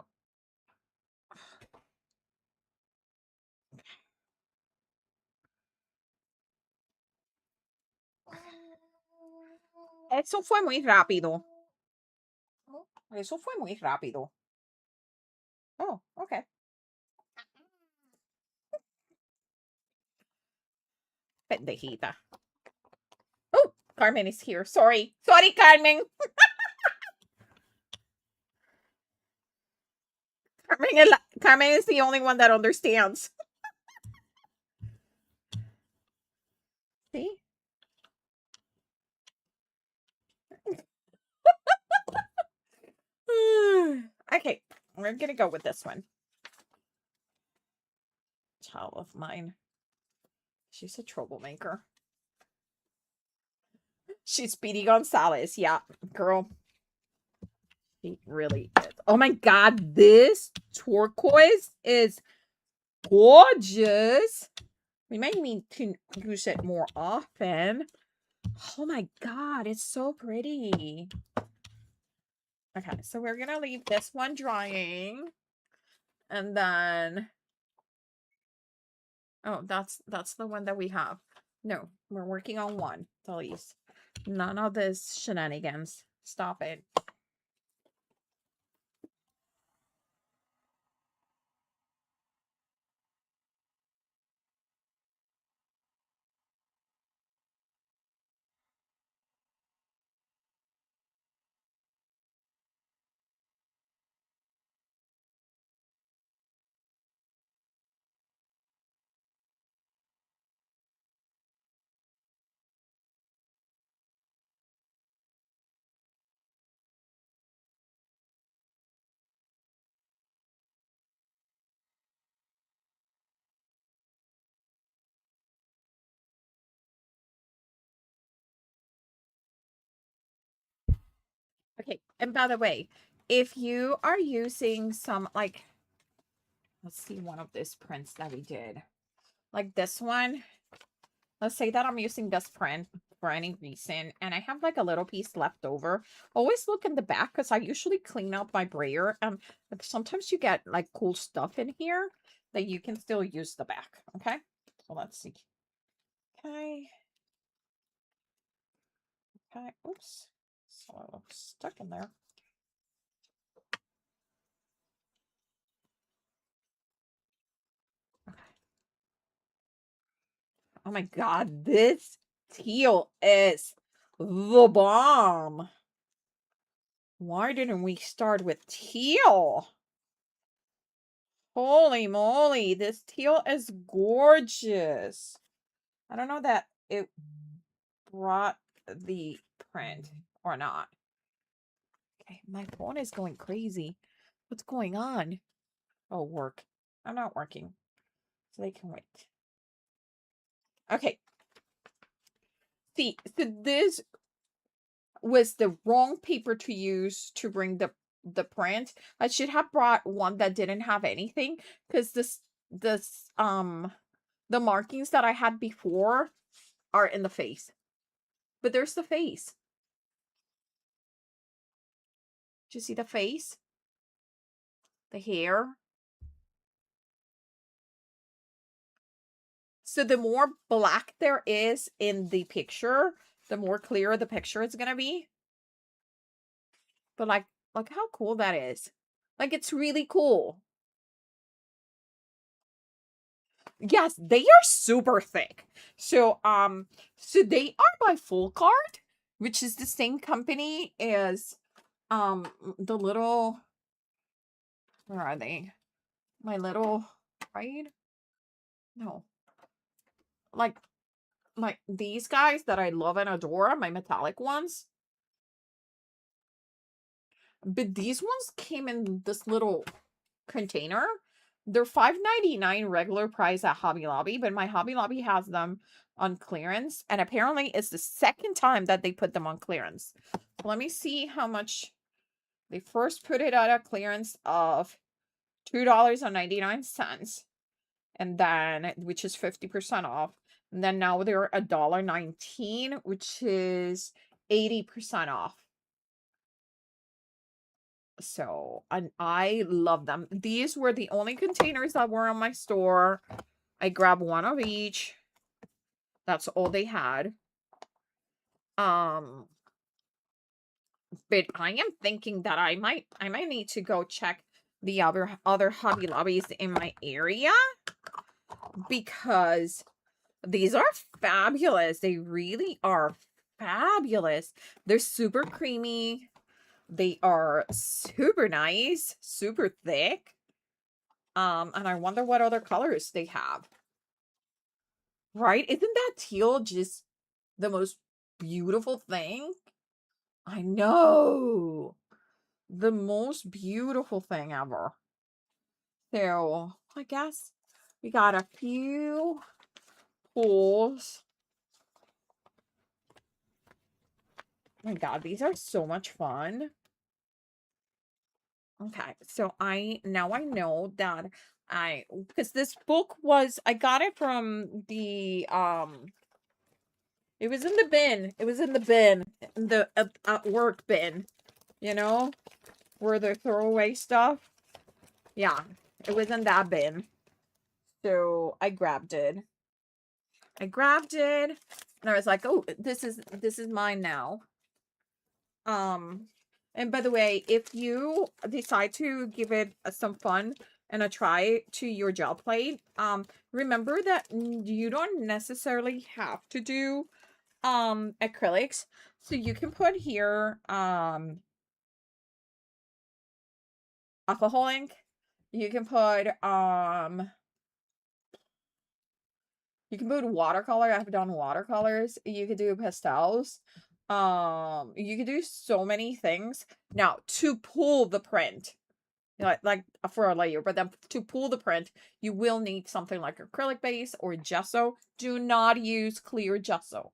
Eso fue muy rápido. Eso fue muy rápido. Oh, okay. Pendejita. Oh, Carmen is here. Sorry. Sorry, Carmen. Carmen is the only one that understands. See? Okay, we're gonna go with this one. Child of mine. She's a troublemaker. She's Speedy Gonzalez. Yeah, girl. She really is. Oh my god, this turquoise is gorgeous. We might need to use it more often. Oh my god, it's so pretty. Okay, so we're gonna leave this one drying. And then oh, that's the one that we have. No, we're working on one, please. None of this shenanigans. Stop it. Okay, and by the way, if you are using some like, let's see, one of these prints that we did, like this one, let's say that I'm using this print for any reason and I have like a little piece left over, always look in the back because I usually clean up my brayer. But sometimes you get like cool stuff in here that you can still use the back. Okay, so let's see. Okay, okay, oops, so a little stuck in there. Okay. Oh my god, this teal is the bomb. Why didn't we start with teal? Holy moly, this teal is gorgeous. I don't know that it brought the print or not. Okay, my phone is going crazy. What's going on? Oh, work. I'm not working. So they can wait. Okay. See, so this was the wrong paper to use to bring the print. I should have brought one that didn't have anything because this the markings that I had before are in the face. But there's the face. Do you see the face? The hair? So the more black there is in the picture, the more clear the picture is gonna be. But like, look how cool that is. Like, it's really cool. Yes, they are super thick. So they are by Full Card, which is the same company as the little, where are they? My little right? No. Like these guys that I love and adore, my metallic ones. But these ones came in this little container. They're $5.99 regular price at Hobby Lobby, but my Hobby Lobby has them on clearance, and apparently it's the second time that they put them on clearance. Let me see how much they first put it at a clearance of $2.99, and then which is 50% off. And then now they're $1.19, which is 80% off. So, and I love them. These were the only containers that were on my store. I grabbed one of each. That's all they had. Um, but I am thinking that I might need to go check the other Hobby Lobbies in my area because these are fabulous. They really are fabulous. They're super creamy. They are super nice, super thick. And I wonder what other colors they have. Right? Isn't that teal just the most beautiful thing? I know. The most beautiful thing ever. So, I guess we got a few pulls. Oh my god, these are so much fun. Okay, so now I know that because this book was, I got it from the it was in the bin. It was in the bin, in the at work bin, you know, where they throw away stuff. Yeah, it was in that bin. So I grabbed it. I grabbed it, and I was like, "Oh, this is mine now." Um, and by the way, if you decide to give it some fun and a try to your gel plate, remember that you don't necessarily have to do acrylics. So you can put here alcohol ink. You can put watercolor. I've done watercolors. You could do pastels. You could do so many things. Now, to pull the print, like for a layer, but then to pull the print, you will need something like acrylic base or gesso. Do not use clear gesso.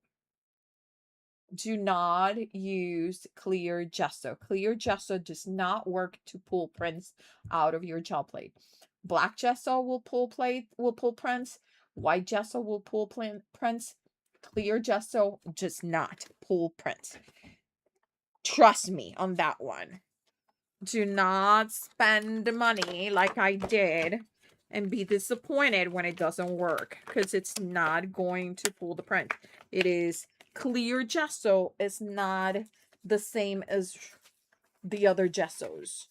Do not use clear gesso. Clear gesso does not work to pull prints out of your gel plate. Black gesso will pull prints. White gesso will pull prints. Clear gesso does not pull prints. Trust me on that one. Do not spend money like I did and be disappointed when it doesn't work, because it's not going to pull the print. It is clear gesso is not the same as the other gessos.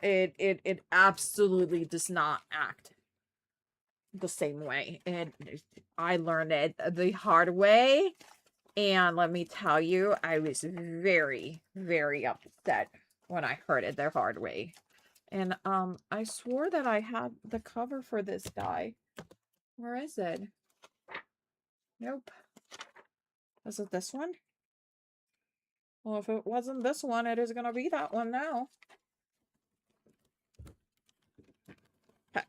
It absolutely does not act the same way. And I learned it the hard way. And let me tell you, I was very, very upset when I heard it the hard way. And I swore that I had the cover for this guy. Where is it? Nope. Is it this one? Well, if it wasn't this one, it is gonna be that one now. Okay.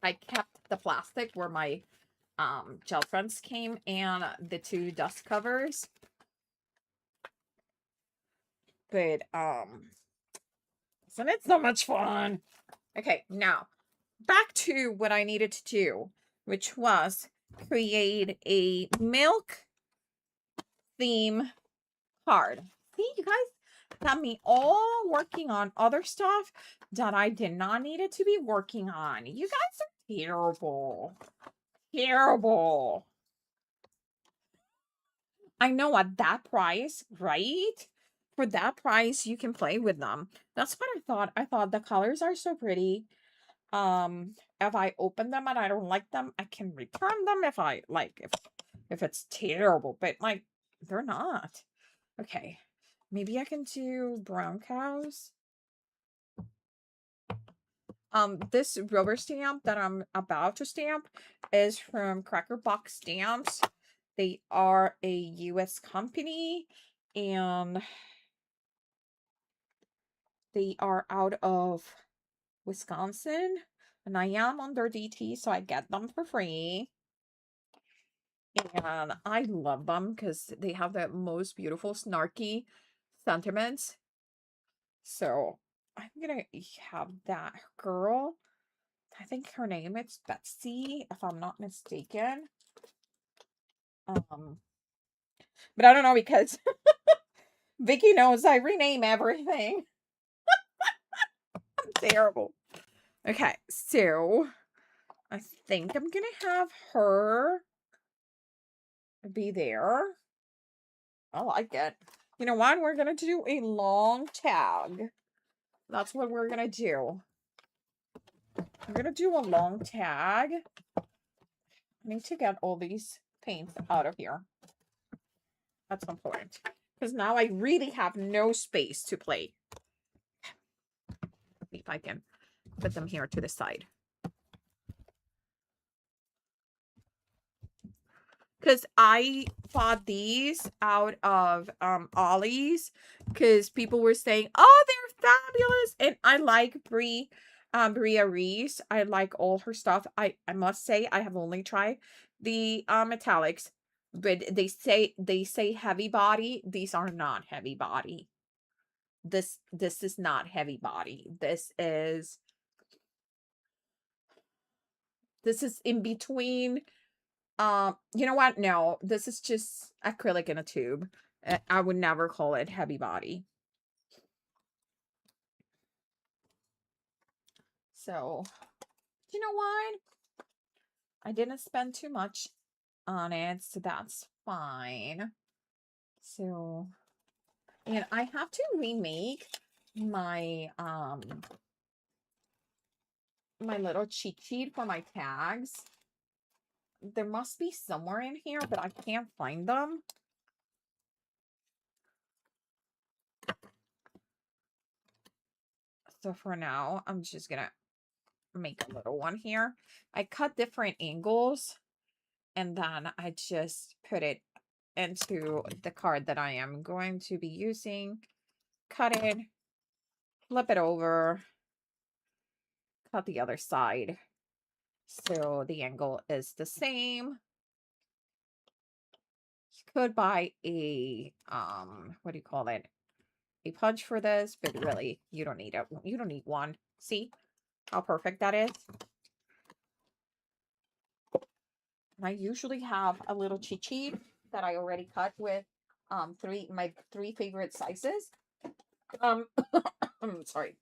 I kept the plastic where my gel fronts came and the two dust covers. But isn't it so much fun? Okay, now back to what I needed to do, which was create a milk theme card. See, you guys got me all working on other stuff that I did not need it to be working on. You guys are terrible. Terrible. I know, at that price, right? For that price, you can play with them. That's what I thought. I thought the colors are so pretty. If I open them and I don't like them, I can return them if I like, if it's terrible, but like they're not. Okay. Maybe I can do brown cows. This rubber stamp that I'm about to stamp is from Cracker Box Stamps. They are a US company, and they are out of Wisconsin. And I am under DT, so I get them for free. And I love them because they have the most beautiful snarky sentiments. So I'm gonna have that girl. I think her name is Betsy, if I'm not mistaken. Um, but I don't know, because Vicky knows I rename everything. I'm terrible. Okay, so I think I'm gonna have her be there. I like it. You know what? We're gonna do a long tag. That's what we're gonna do. We're gonna do a long tag. I need to get all these paints out of here at some point, because now I really have no space to play. See if I can put them here to the side. Because I bought these out of Ollie's, because people were saying, oh, they're fabulous. And I like Bria Reese. I like all her stuff. I must say I have only tried the metallics, but they say heavy body. These are not heavy body. This is not heavy body. This is in between. You know what? No, this is just acrylic in a tube. I would never call it heavy body. So, you know what? I didn't spend too much on it, so that's fine. So, and I have to remake my my little cheat sheet for my tags. There must be somewhere in here, but I can't find them. So for now, I'm just gonna make a little one here. I cut different angles and then I just put it into the card that I am going to be using. Cut it, flip it over, cut the other side so the angle is the same. You could buy a what do you call it? A punch for this, but really you don't need it. You don't need one. See how perfect that is? And I usually have a little cheat sheet that I already cut with my three favorite sizes. I'm sorry.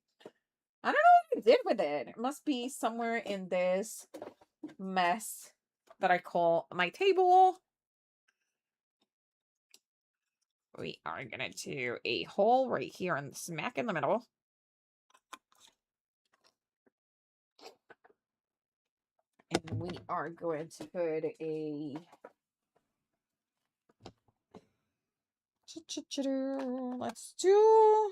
I don't know what I did with it. It must be somewhere in this mess that I call my table. We are gonna do a hole right here in smack in the middle. And we are going to put a let's do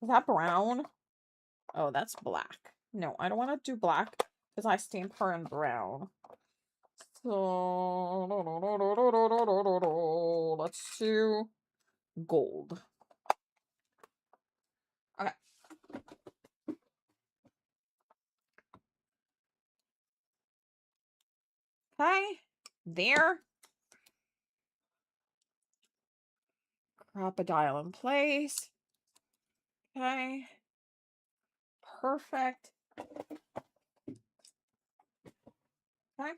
that brown. Oh, that's black. No, I don't want to do black because I stamp her in brown. So let's do gold. Okay. Okay. There. Crocodile in place. Okay. Perfect. Okay.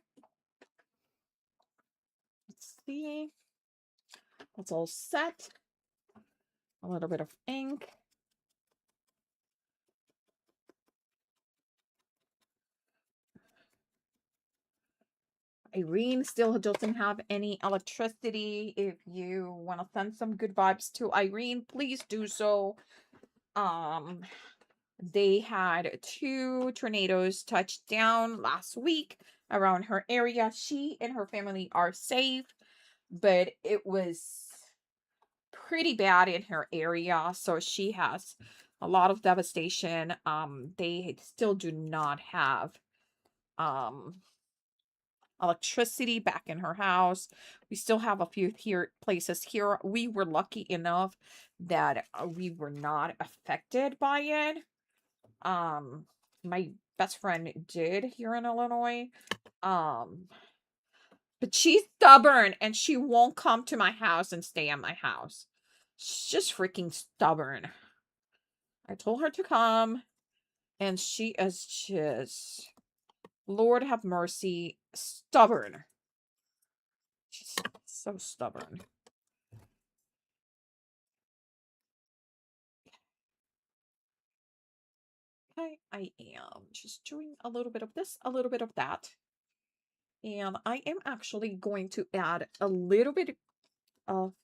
Let's see. That's all set. A little bit of ink. Irene still doesn't have any electricity. If you want to send some good vibes to Irene, please do so. They had 2 tornadoes touch down last week around her area. She and her family are safe, but it was pretty bad in her area, so she has a lot of devastation. They still do not have electricity back in her house. We still have a few places here. We were lucky enough that we were not affected by it. My best friend did here in Illinois. But she's stubborn and she won't come to my house and stay at my house. She's just freaking stubborn. I told her to come and she is just, Lord have mercy, stubborn. She's so stubborn. Okay, I am just doing a little bit of this, a little bit of that. And I am actually going to add a little bit of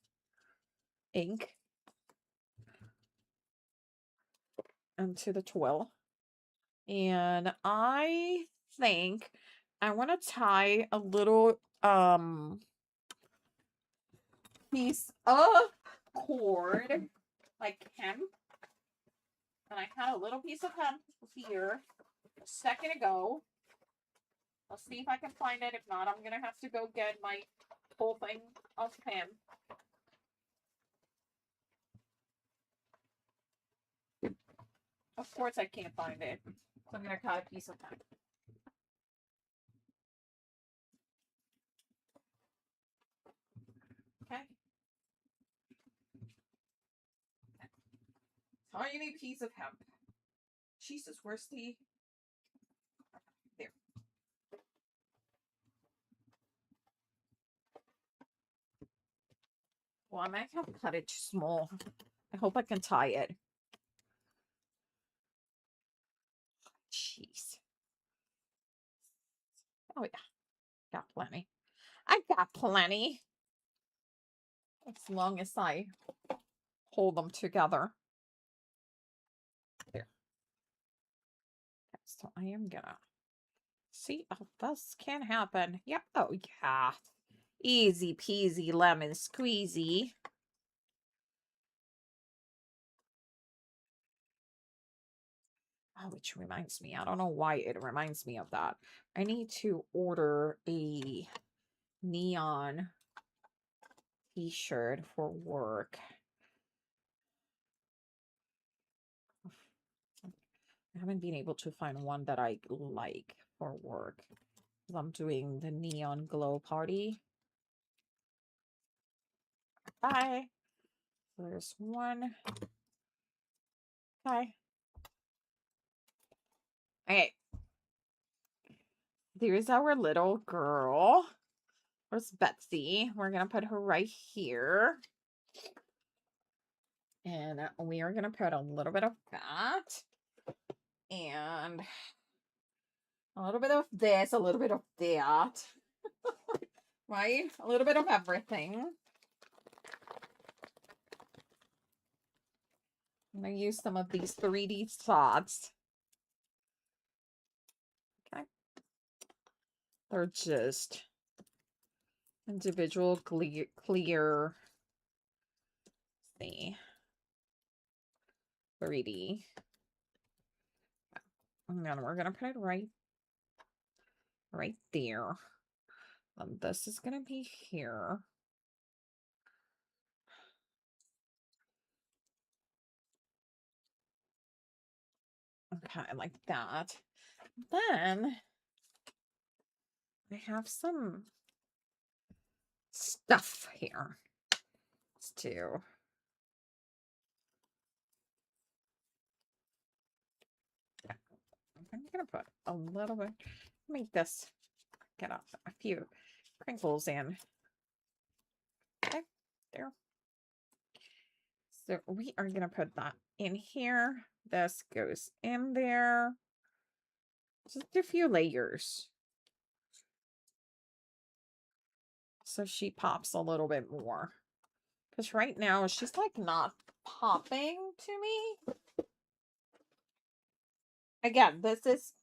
ink into the twill. And I think I want to tie a little piece of cord, like hemp. And I had a little piece of hemp here a second ago. I'll see if I can find it. If not, I'm gonna have to go get my whole thing of hemp. Of course I can't find it. So I'm gonna cut a piece of hemp. Okay. tiny piece of hemp. Jesus, where's the... There. Well, I might have cut it too small. I hope I can tie it. Jeez. Oh, yeah. Got plenty. I got plenty. As long as I hold them together. There. So I am gonna... See, oh, this can happen. Yeah. Oh, yeah. Easy peasy lemon squeezy. Oh, which reminds me, I don't know why it reminds me of that. I need to order a neon t-shirt for work. I haven't been able to find one that I like for work. I'm doing the neon glow party. Bye. There's one. Bye. Okay. There's our little girl. Where's Betsy? We're going to put her right here. And we are going to put a little bit of that. And a little bit of this, a little bit of that. Right? A little bit of everything. I'm going to use some of these 3D slots. Okay. They're just individual clear. See. 3D. And then we're gonna put it right there. This is gonna be here. Okay, like that. Then I have some stuff here. Let's do. I'm gonna put a little bit, make this get a few crinkles in. Okay, there. So we are gonna put that in here. This goes in there. Just a few layers. So she pops a little bit more. Because right now she's like not popping to me. Again, this is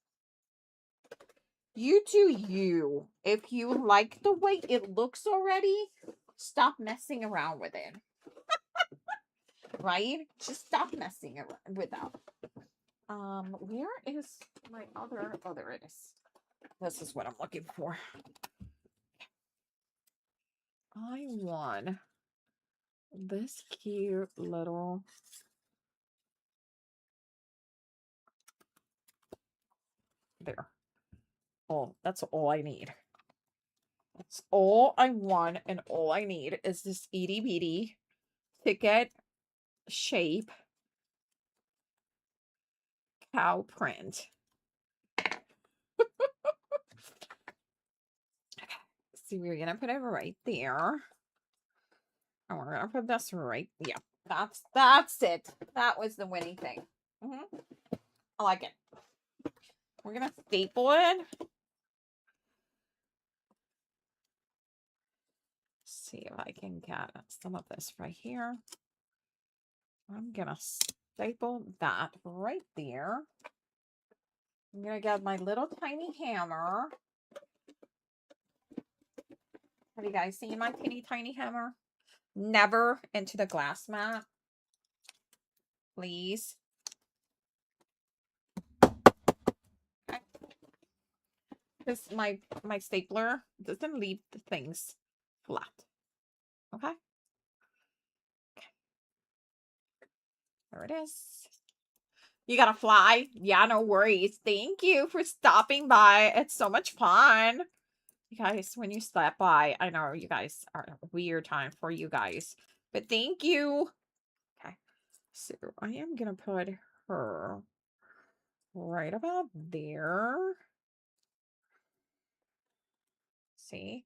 you do you. If you like the way it looks already, stop messing around with it. Right? Just stop messing around with that. Where is my other? Oh, there it is. This is what I'm looking for. I want this cute little there. Oh, that's all I need. That's all I want, and all I need is this itty bitty ticket shape cow print. Okay, so we're gonna put it right there. And we're gonna put this right. Yeah, that's it. That was the winning thing. I like it. We're gonna staple it. See if I can get some of this right here. I'm gonna staple that right there. I'm gonna get my little tiny hammer. Have you guys seen my teeny tiny hammer? Never into the glass mat. Please. Okay. Because my stapler doesn't leave the things flat. Okay. There it is. You gotta fly? Yeah, no worries. Thank you for stopping by. It's so much fun. You guys, when you stop by, I know you guys are a weird time for you guys. But thank you. Okay. So I am gonna put her right about there. See?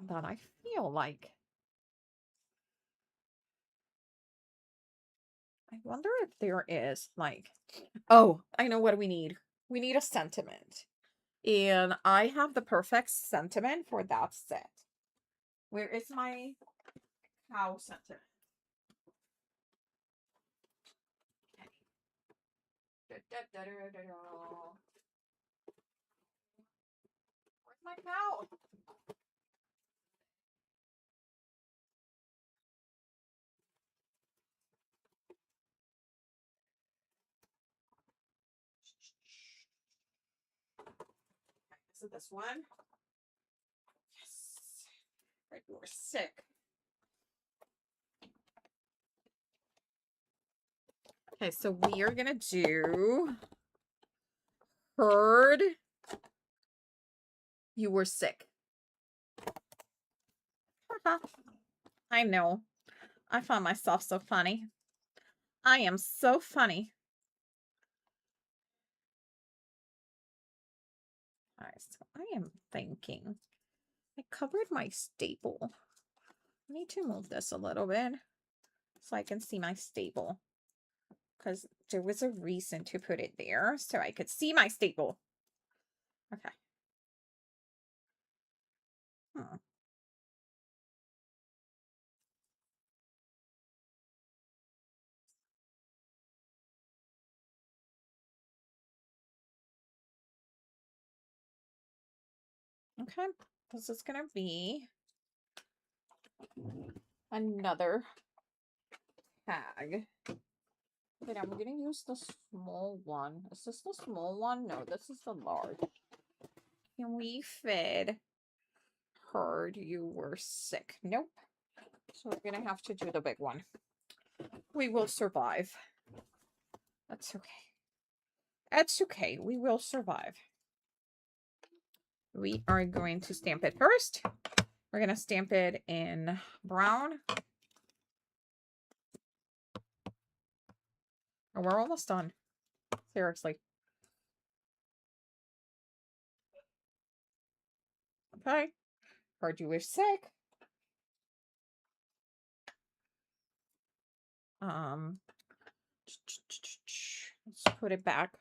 That I feel like. I wonder if there is like, oh, I know what we need. We need a sentiment. And I have the perfect sentiment for that set. Where is my cow sentiment? Where's my cow? Is it this one? Yes. Right, you were sick. Okay, so we are gonna do heard you were sick. I know. I found myself so funny. I am so funny. All right, so I am thinking I covered my staple. I need to move this a little bit so I can see my staple, because there was a reason to put it there so I could see my staple. Okay. Hmm. Okay, this is gonna be another tag. But I'm gonna use the small one. Is this the small one? No, this is the large. Can we fit heard you were sick? Nope. So we're gonna have to do the big one. We will survive. That's okay. That's okay. We will survive. We are going to stamp it first. We're going to stamp it in brown. And we're almost done. Seriously. Okay. Heard you were sick. Let's put it back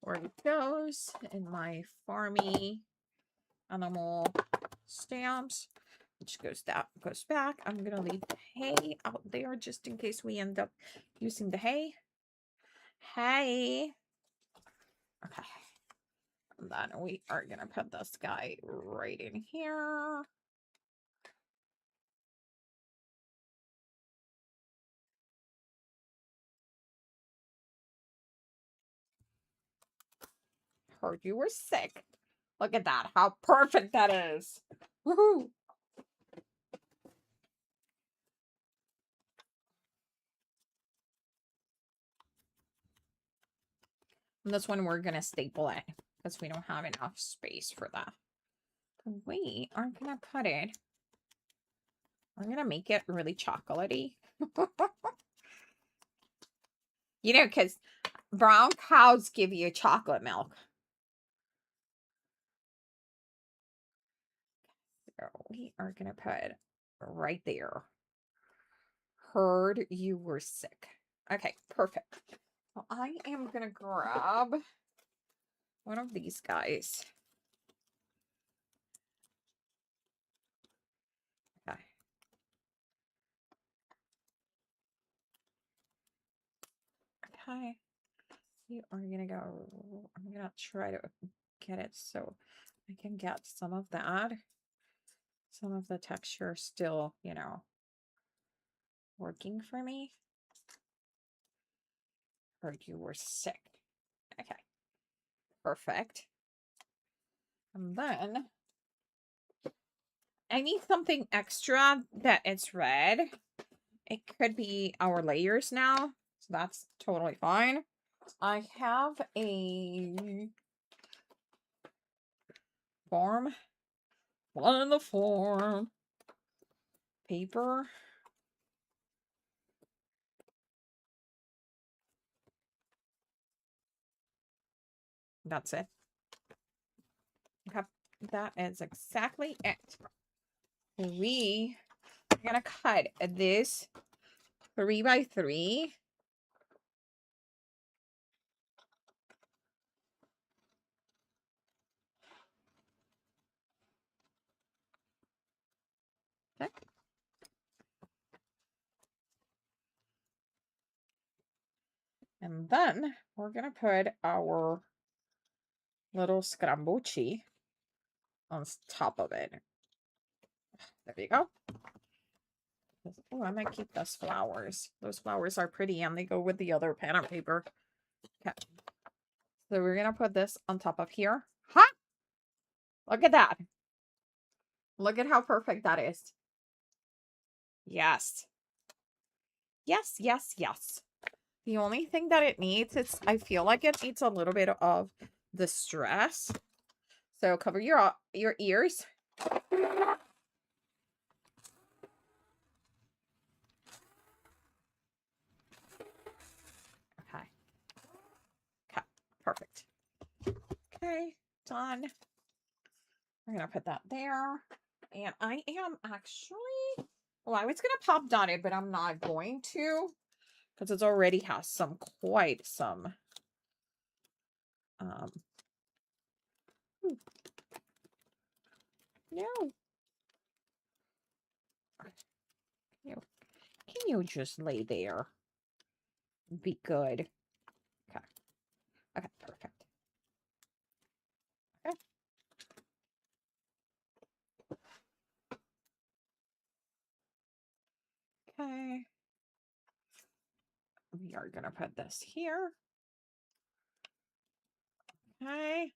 where it goes in my farmy animal stamps, which goes back. I'm gonna leave the hay out there just in case we end up using the hay. Hay. Okay. And then we are gonna put this guy right in here. Heard you were sick. Look at that. How perfect that is. Woohoo. And this one we're gonna staple it because we don't have enough space for that. We are gonna put it. We're gonna make it really chocolatey. You know, because brown cows give you chocolate milk. So we are gonna put right there. Heard you were sick. Okay, perfect. Well, I am gonna grab one of these guys. Okay. Okay. You are gonna go. I'm gonna try to get it so I can get some of that. Some of the texture still, you know, working for me. Heard you were sick. Okay. Perfect. And then I need something extra that it's red. It could be our layers now, so that's totally fine. I have a form. On the form. Paper. That's it. Okay, that is exactly it. We are gonna cut this 3 by 3. Okay. And then we're gonna put our little scrambucci on top of it. There you go. Oh, I might keep those flowers. Those flowers are pretty and they go with the other pattern paper. Okay. So we're gonna put this on top of here. Ha! Look at that. Look at how perfect that is. Yes. Yes, yes, yes. The only thing that it needs is, I feel like it needs a little bit of the stress. So cover your ears. Okay. Okay. Perfect. Okay. Done. I'm going to put that there. And I am actually, well, I was going to pop dot it, but I'm not going to because it already has some, quite some, no. Can you just lay there? Be good. Okay. Okay, perfect. Okay. Okay. We are going to put this here. Okay.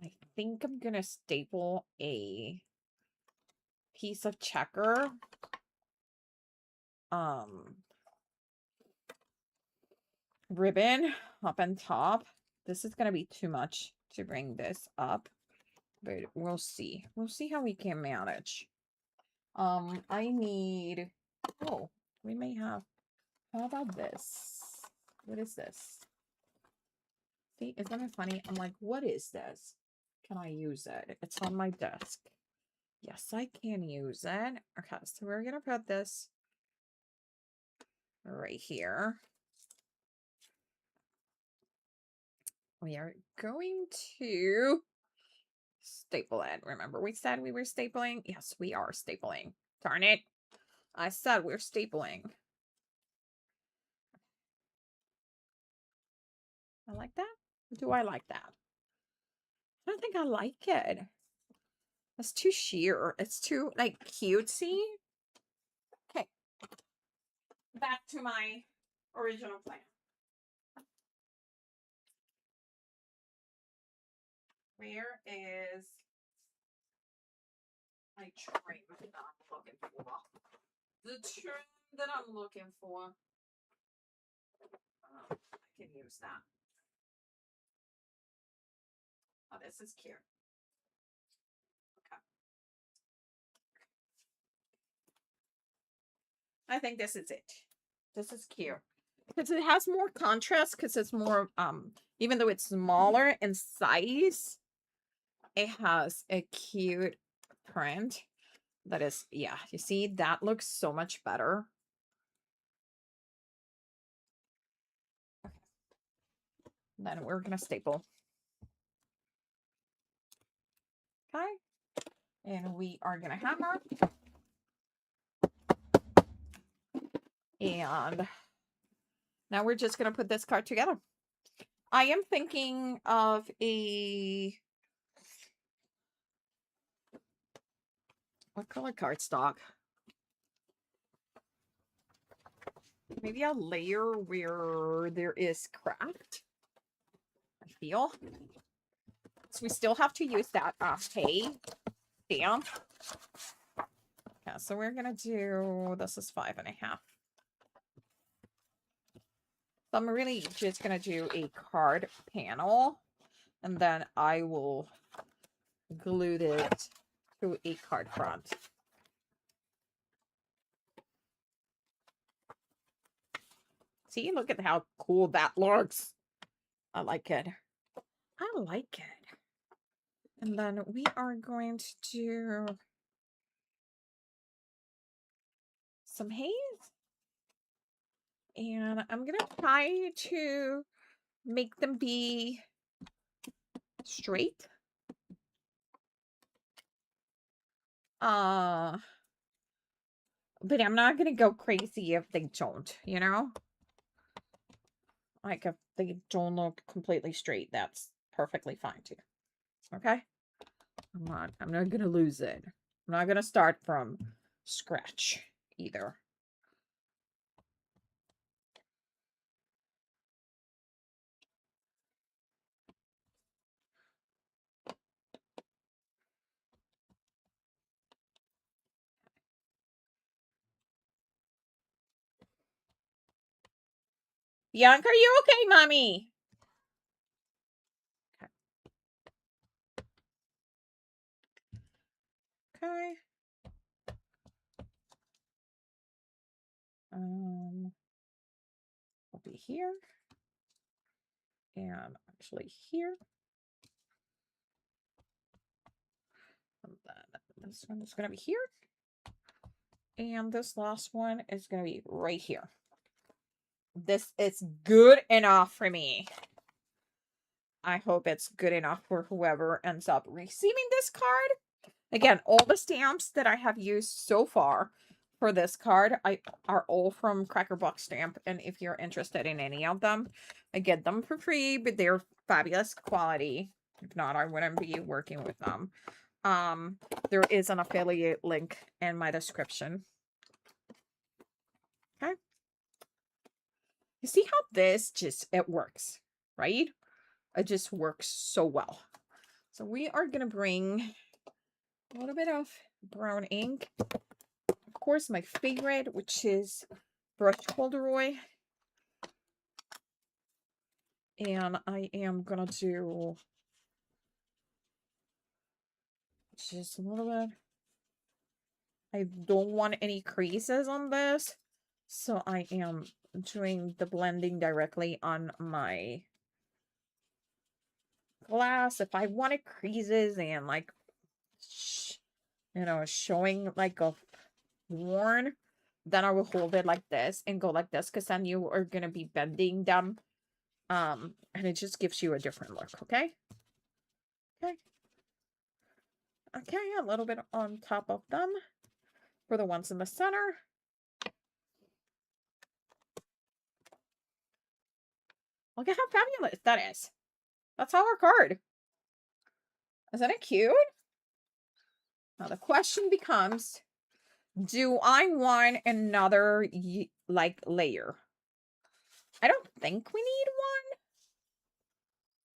I think I'm going to staple a piece of checker ribbon up on top. This is going to be too much to bring this up, but we'll see. We'll see how we can manage. I need, oh, we may have, how about this? What is this? See, isn't it funny? I'm like, what is this? Can I use it? It's on my desk. Yes, I can use it. Okay, so we're going to put this right here. We are going to staple it. Remember we said we were stapling? Yes, we are stapling. Darn it. I said we're stapling. I like that. Do I like that? I don't think I like it. It's too sheer. It's too, like, cutesy. Okay. Back to my original plan. Where is my trim that I'm looking for? The trim that I'm looking for. I can use that. Oh, this is cute. Okay. I think this is it. This is cute. Because it has more contrast because it's more, even though it's smaller in size, it has a cute print that is, yeah, you see, that looks so much better. Okay. Then we're going to staple. Okay. And we are going to hammer. And now we're just going to put this card together. I am thinking of a, what color cardstock? Maybe a layer where there is cracked, I feel. So we still have to use that hay stamp. Yeah, so we're going to do, this is 5.5. So I'm really just going to do a card panel. And then I will glue it to a card front. See, look at how cool that looks. I like it. I like it. And then we are going to do some haze. And I'm going to try to make them be straight. But I'm not going to go crazy if they don't, you know? Like if they don't look completely straight, that's perfectly fine too. Okay? I'm not going to lose it. I'm not going to start from scratch either. Bianca, are you okay, mommy? Okay. I'll be here. And actually here. And then this one is going to be here. And this last one is going to be right here. This is good enough for me. I hope it's good enough for whoever ends up receiving this card. Again, all the stamps that I have used so far for this card are all from Cracker Box Stamp. And if you're interested in any of them, I get them for free, but they're fabulous quality. If not, I wouldn't be working with them. There is an affiliate link in my description. Okay. You see how this it works, right? It just works so well. So we are going to bring a little bit of brown ink. Of course, my favorite, which is brushed corduroy. And I am going to do just a little bit. I don't want any creases on this. So I am doing the blending directly on my glass. If I wanted creases and like, you know, showing like a worn, then I will hold it like this and go like this, because then you are going to be bending them. And it just gives you a different look. Okay. Okay. Okay. A little bit on top of them for the ones in the center. Look at how fabulous that is. That's our card. Isn't it cute? Now the question becomes, do I want another like layer? I don't think we need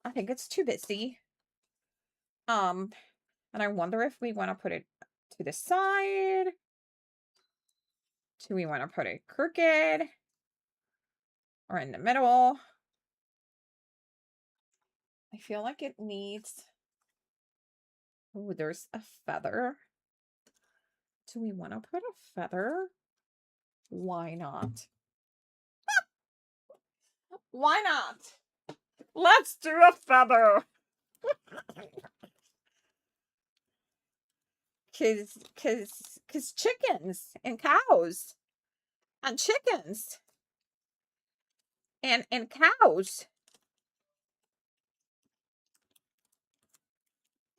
one. I think it's too busy. And I wonder if we want to put it to the side. Do we want to put it crooked or in the middle? I feel like it needs... Oh, there's a feather. Do we want to put a feather? Why not? Why not? Let's do a feather. Cause chickens and cows and chickens and cows.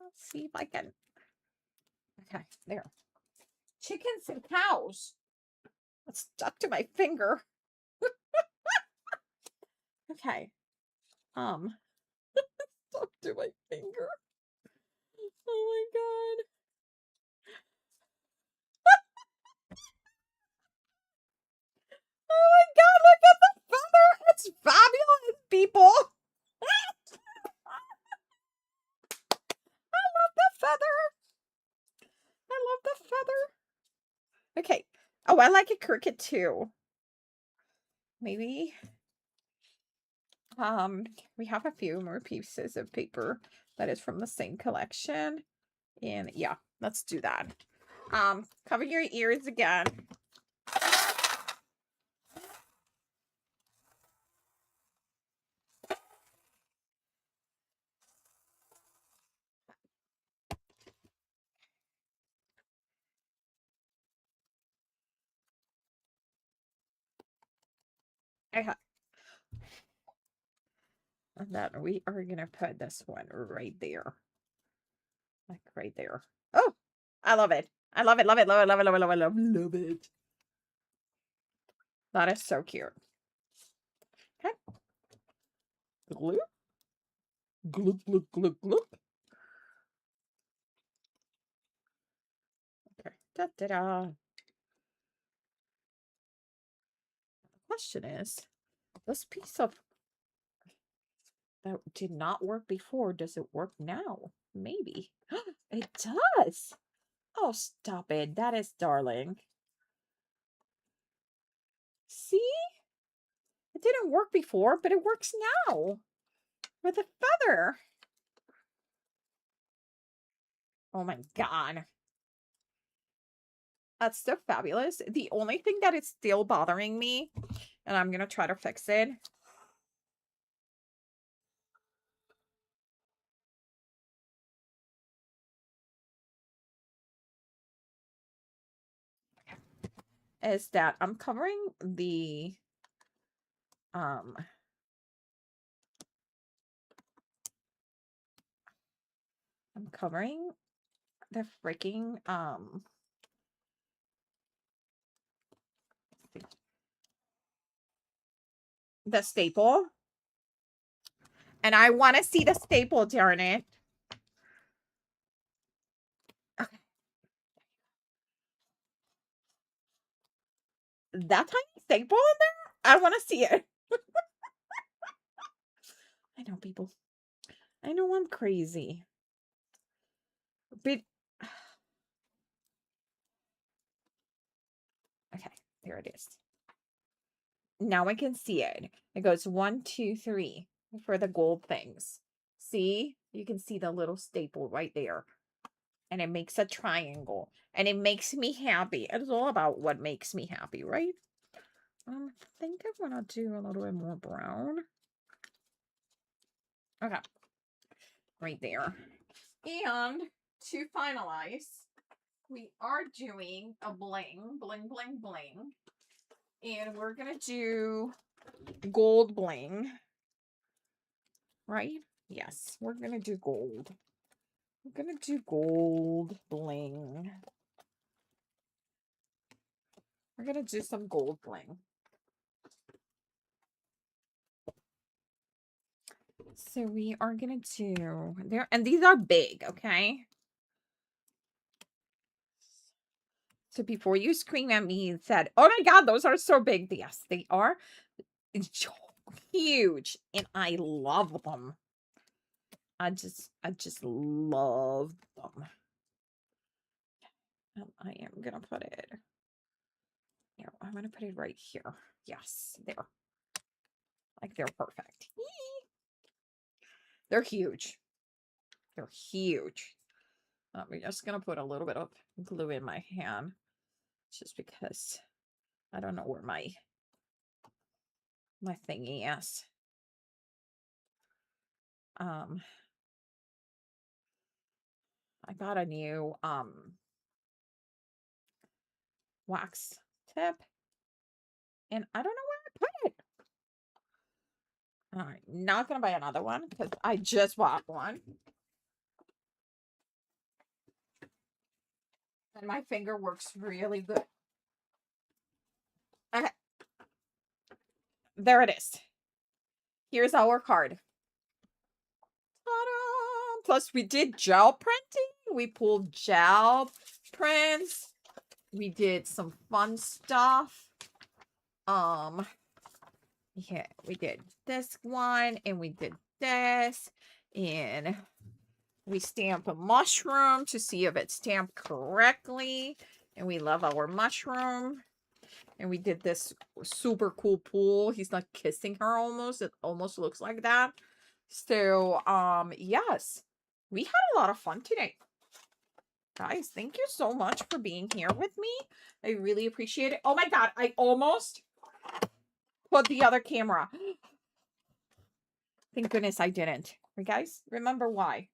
Let's see if I can. Okay, there. Chickens and cows. It's stuck to my finger. Okay. Stuck to my finger. Oh my god. Oh my god, look at the feather! It's fabulous, people! I love the feather! I love the feather! Okay. Oh, I like it crooked too. Maybe. We have a few more pieces of paper that is from the same collection. And yeah, let's do that. Cover your ears again. Okay. And then we are gonna put this one right there. Like right there. Oh, I love it. I love it, love it, love it, love it, love it, love it, love it. That is so cute. Okay. Glue. Gloop, gloop, gloop, gloop. Okay. Da da da. The question is, this piece of that did not work before, does it work now? Maybe. It does. Oh, stop it. That is darling. See? It didn't work before, but it works now. With a feather. Oh my god. That's so fabulous. The only thing that is still bothering me, and I'm going to try to fix it. Is that I'm covering the I'm covering the freaking the staple. And I want to see the staple, darn it. Okay. That tiny staple in there? I want to see it. I know, people. I know I'm crazy. But okay, there it is. Now I can see it. It goes 1, 2, 3 for the gold things. See? You can see the little staple right there. And it makes a triangle. And it makes me happy. It's all about what makes me happy, right? I think I want to do a little bit more brown. Okay. Right there. And to finalize, we are doing a bling, bling, bling, bling. And we're going to do gold bling. Right? Yes, we're going to do gold. We're going to do gold bling. We're going to do some gold bling. So we are going to do there, and these are big, okay? So before you scream at me and said, "Oh my god, those are so big." Yes, they are. It's huge, and I love them. I just love them. And I am gonna put it here. I'm gonna put it right here. Yes, there. Like they're perfect. They're huge. They're huge. I'm just gonna put a little bit of glue in my hand, just because I don't know where my thingy is. I got a new wax tip, and I don't know where I put it. All right, not gonna buy another one because I just bought one, and my finger works really good. Okay, there it is. Here's our card. Ta-da! Plus, we did gel printing. We pulled gel prints. We did some fun stuff. Yeah, we did this one, and we did this, and we stamp a mushroom to see if it's stamped correctly, and we love our mushroom. And we did this super cool pool. He's like kissing her almost. It almost looks like that. So, yes, we had a lot of fun today. Guys, thank you so much for being here with me. I really appreciate it. Oh my god, I almost put the other camera. Thank goodness I didn't. You guys, remember why?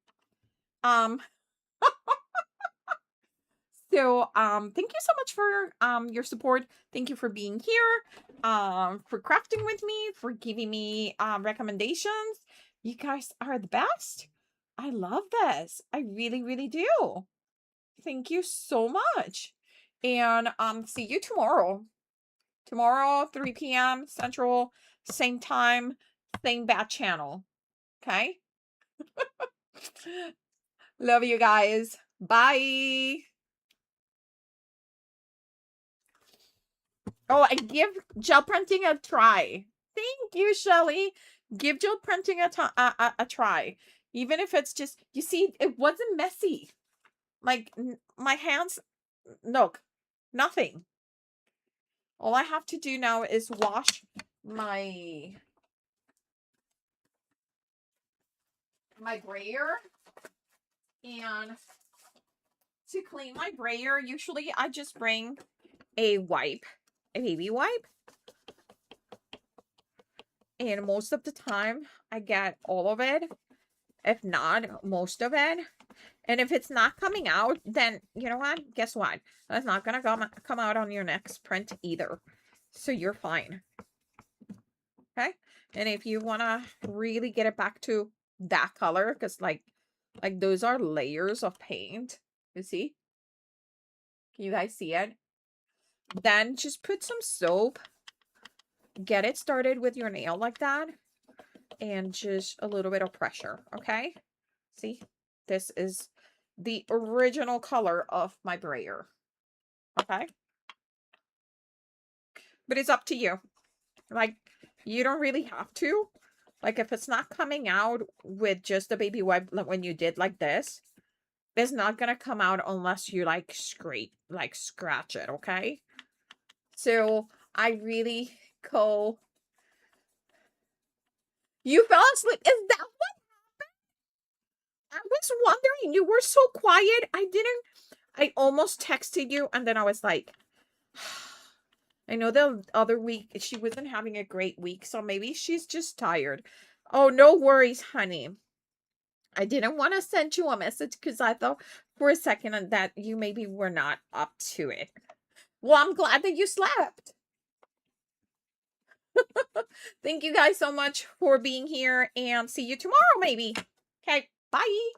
So, thank you so much for your support. Thank you for being here, for crafting with me, for giving me recommendations. You guys are the best. I love this. I really, really do. Thank you so much. And see you tomorrow. Tomorrow, 3 p.m. Central, same time, same bat channel. Okay? Love you guys. Bye. Oh, I give gel printing a try. Thank you, Shelly. Give gel printing a try. Even if it's just, you see, it wasn't messy. Like, my hands, look, nothing. All I have to do now is wash my brayer. And to clean my brayer, usually I just bring a wipe, a baby wipe. And most of the time, I get all of it. If not, most of it. And if it's not coming out, then you know what? Guess what? That's not gonna come out on your next print either. So you're fine. Okay? And if you wanna really get it back to that color, because like those are layers of paint. You see? Can you guys see it? Then just put some soap. Get it started with your nail like that. And just a little bit of pressure, okay? See? This is the original color of my brayer. Okay? But it's up to you. Like, you don't really have to. Like, if it's not coming out with just a baby wipe, like when you did like this, it's not gonna come out unless you like scratch it, okay? So I really go. You fell asleep. Is that what? I was wondering. You were so quiet. I almost texted you, and then I was like, I know the other week she wasn't having a great week, so maybe she's just tired. Oh, no worries, honey. I didn't want to send you a message because I thought for a second that you maybe were not up to it. Well, I'm glad that you slept. Thank you guys so much for being here, and see you tomorrow, maybe. Okay, bye.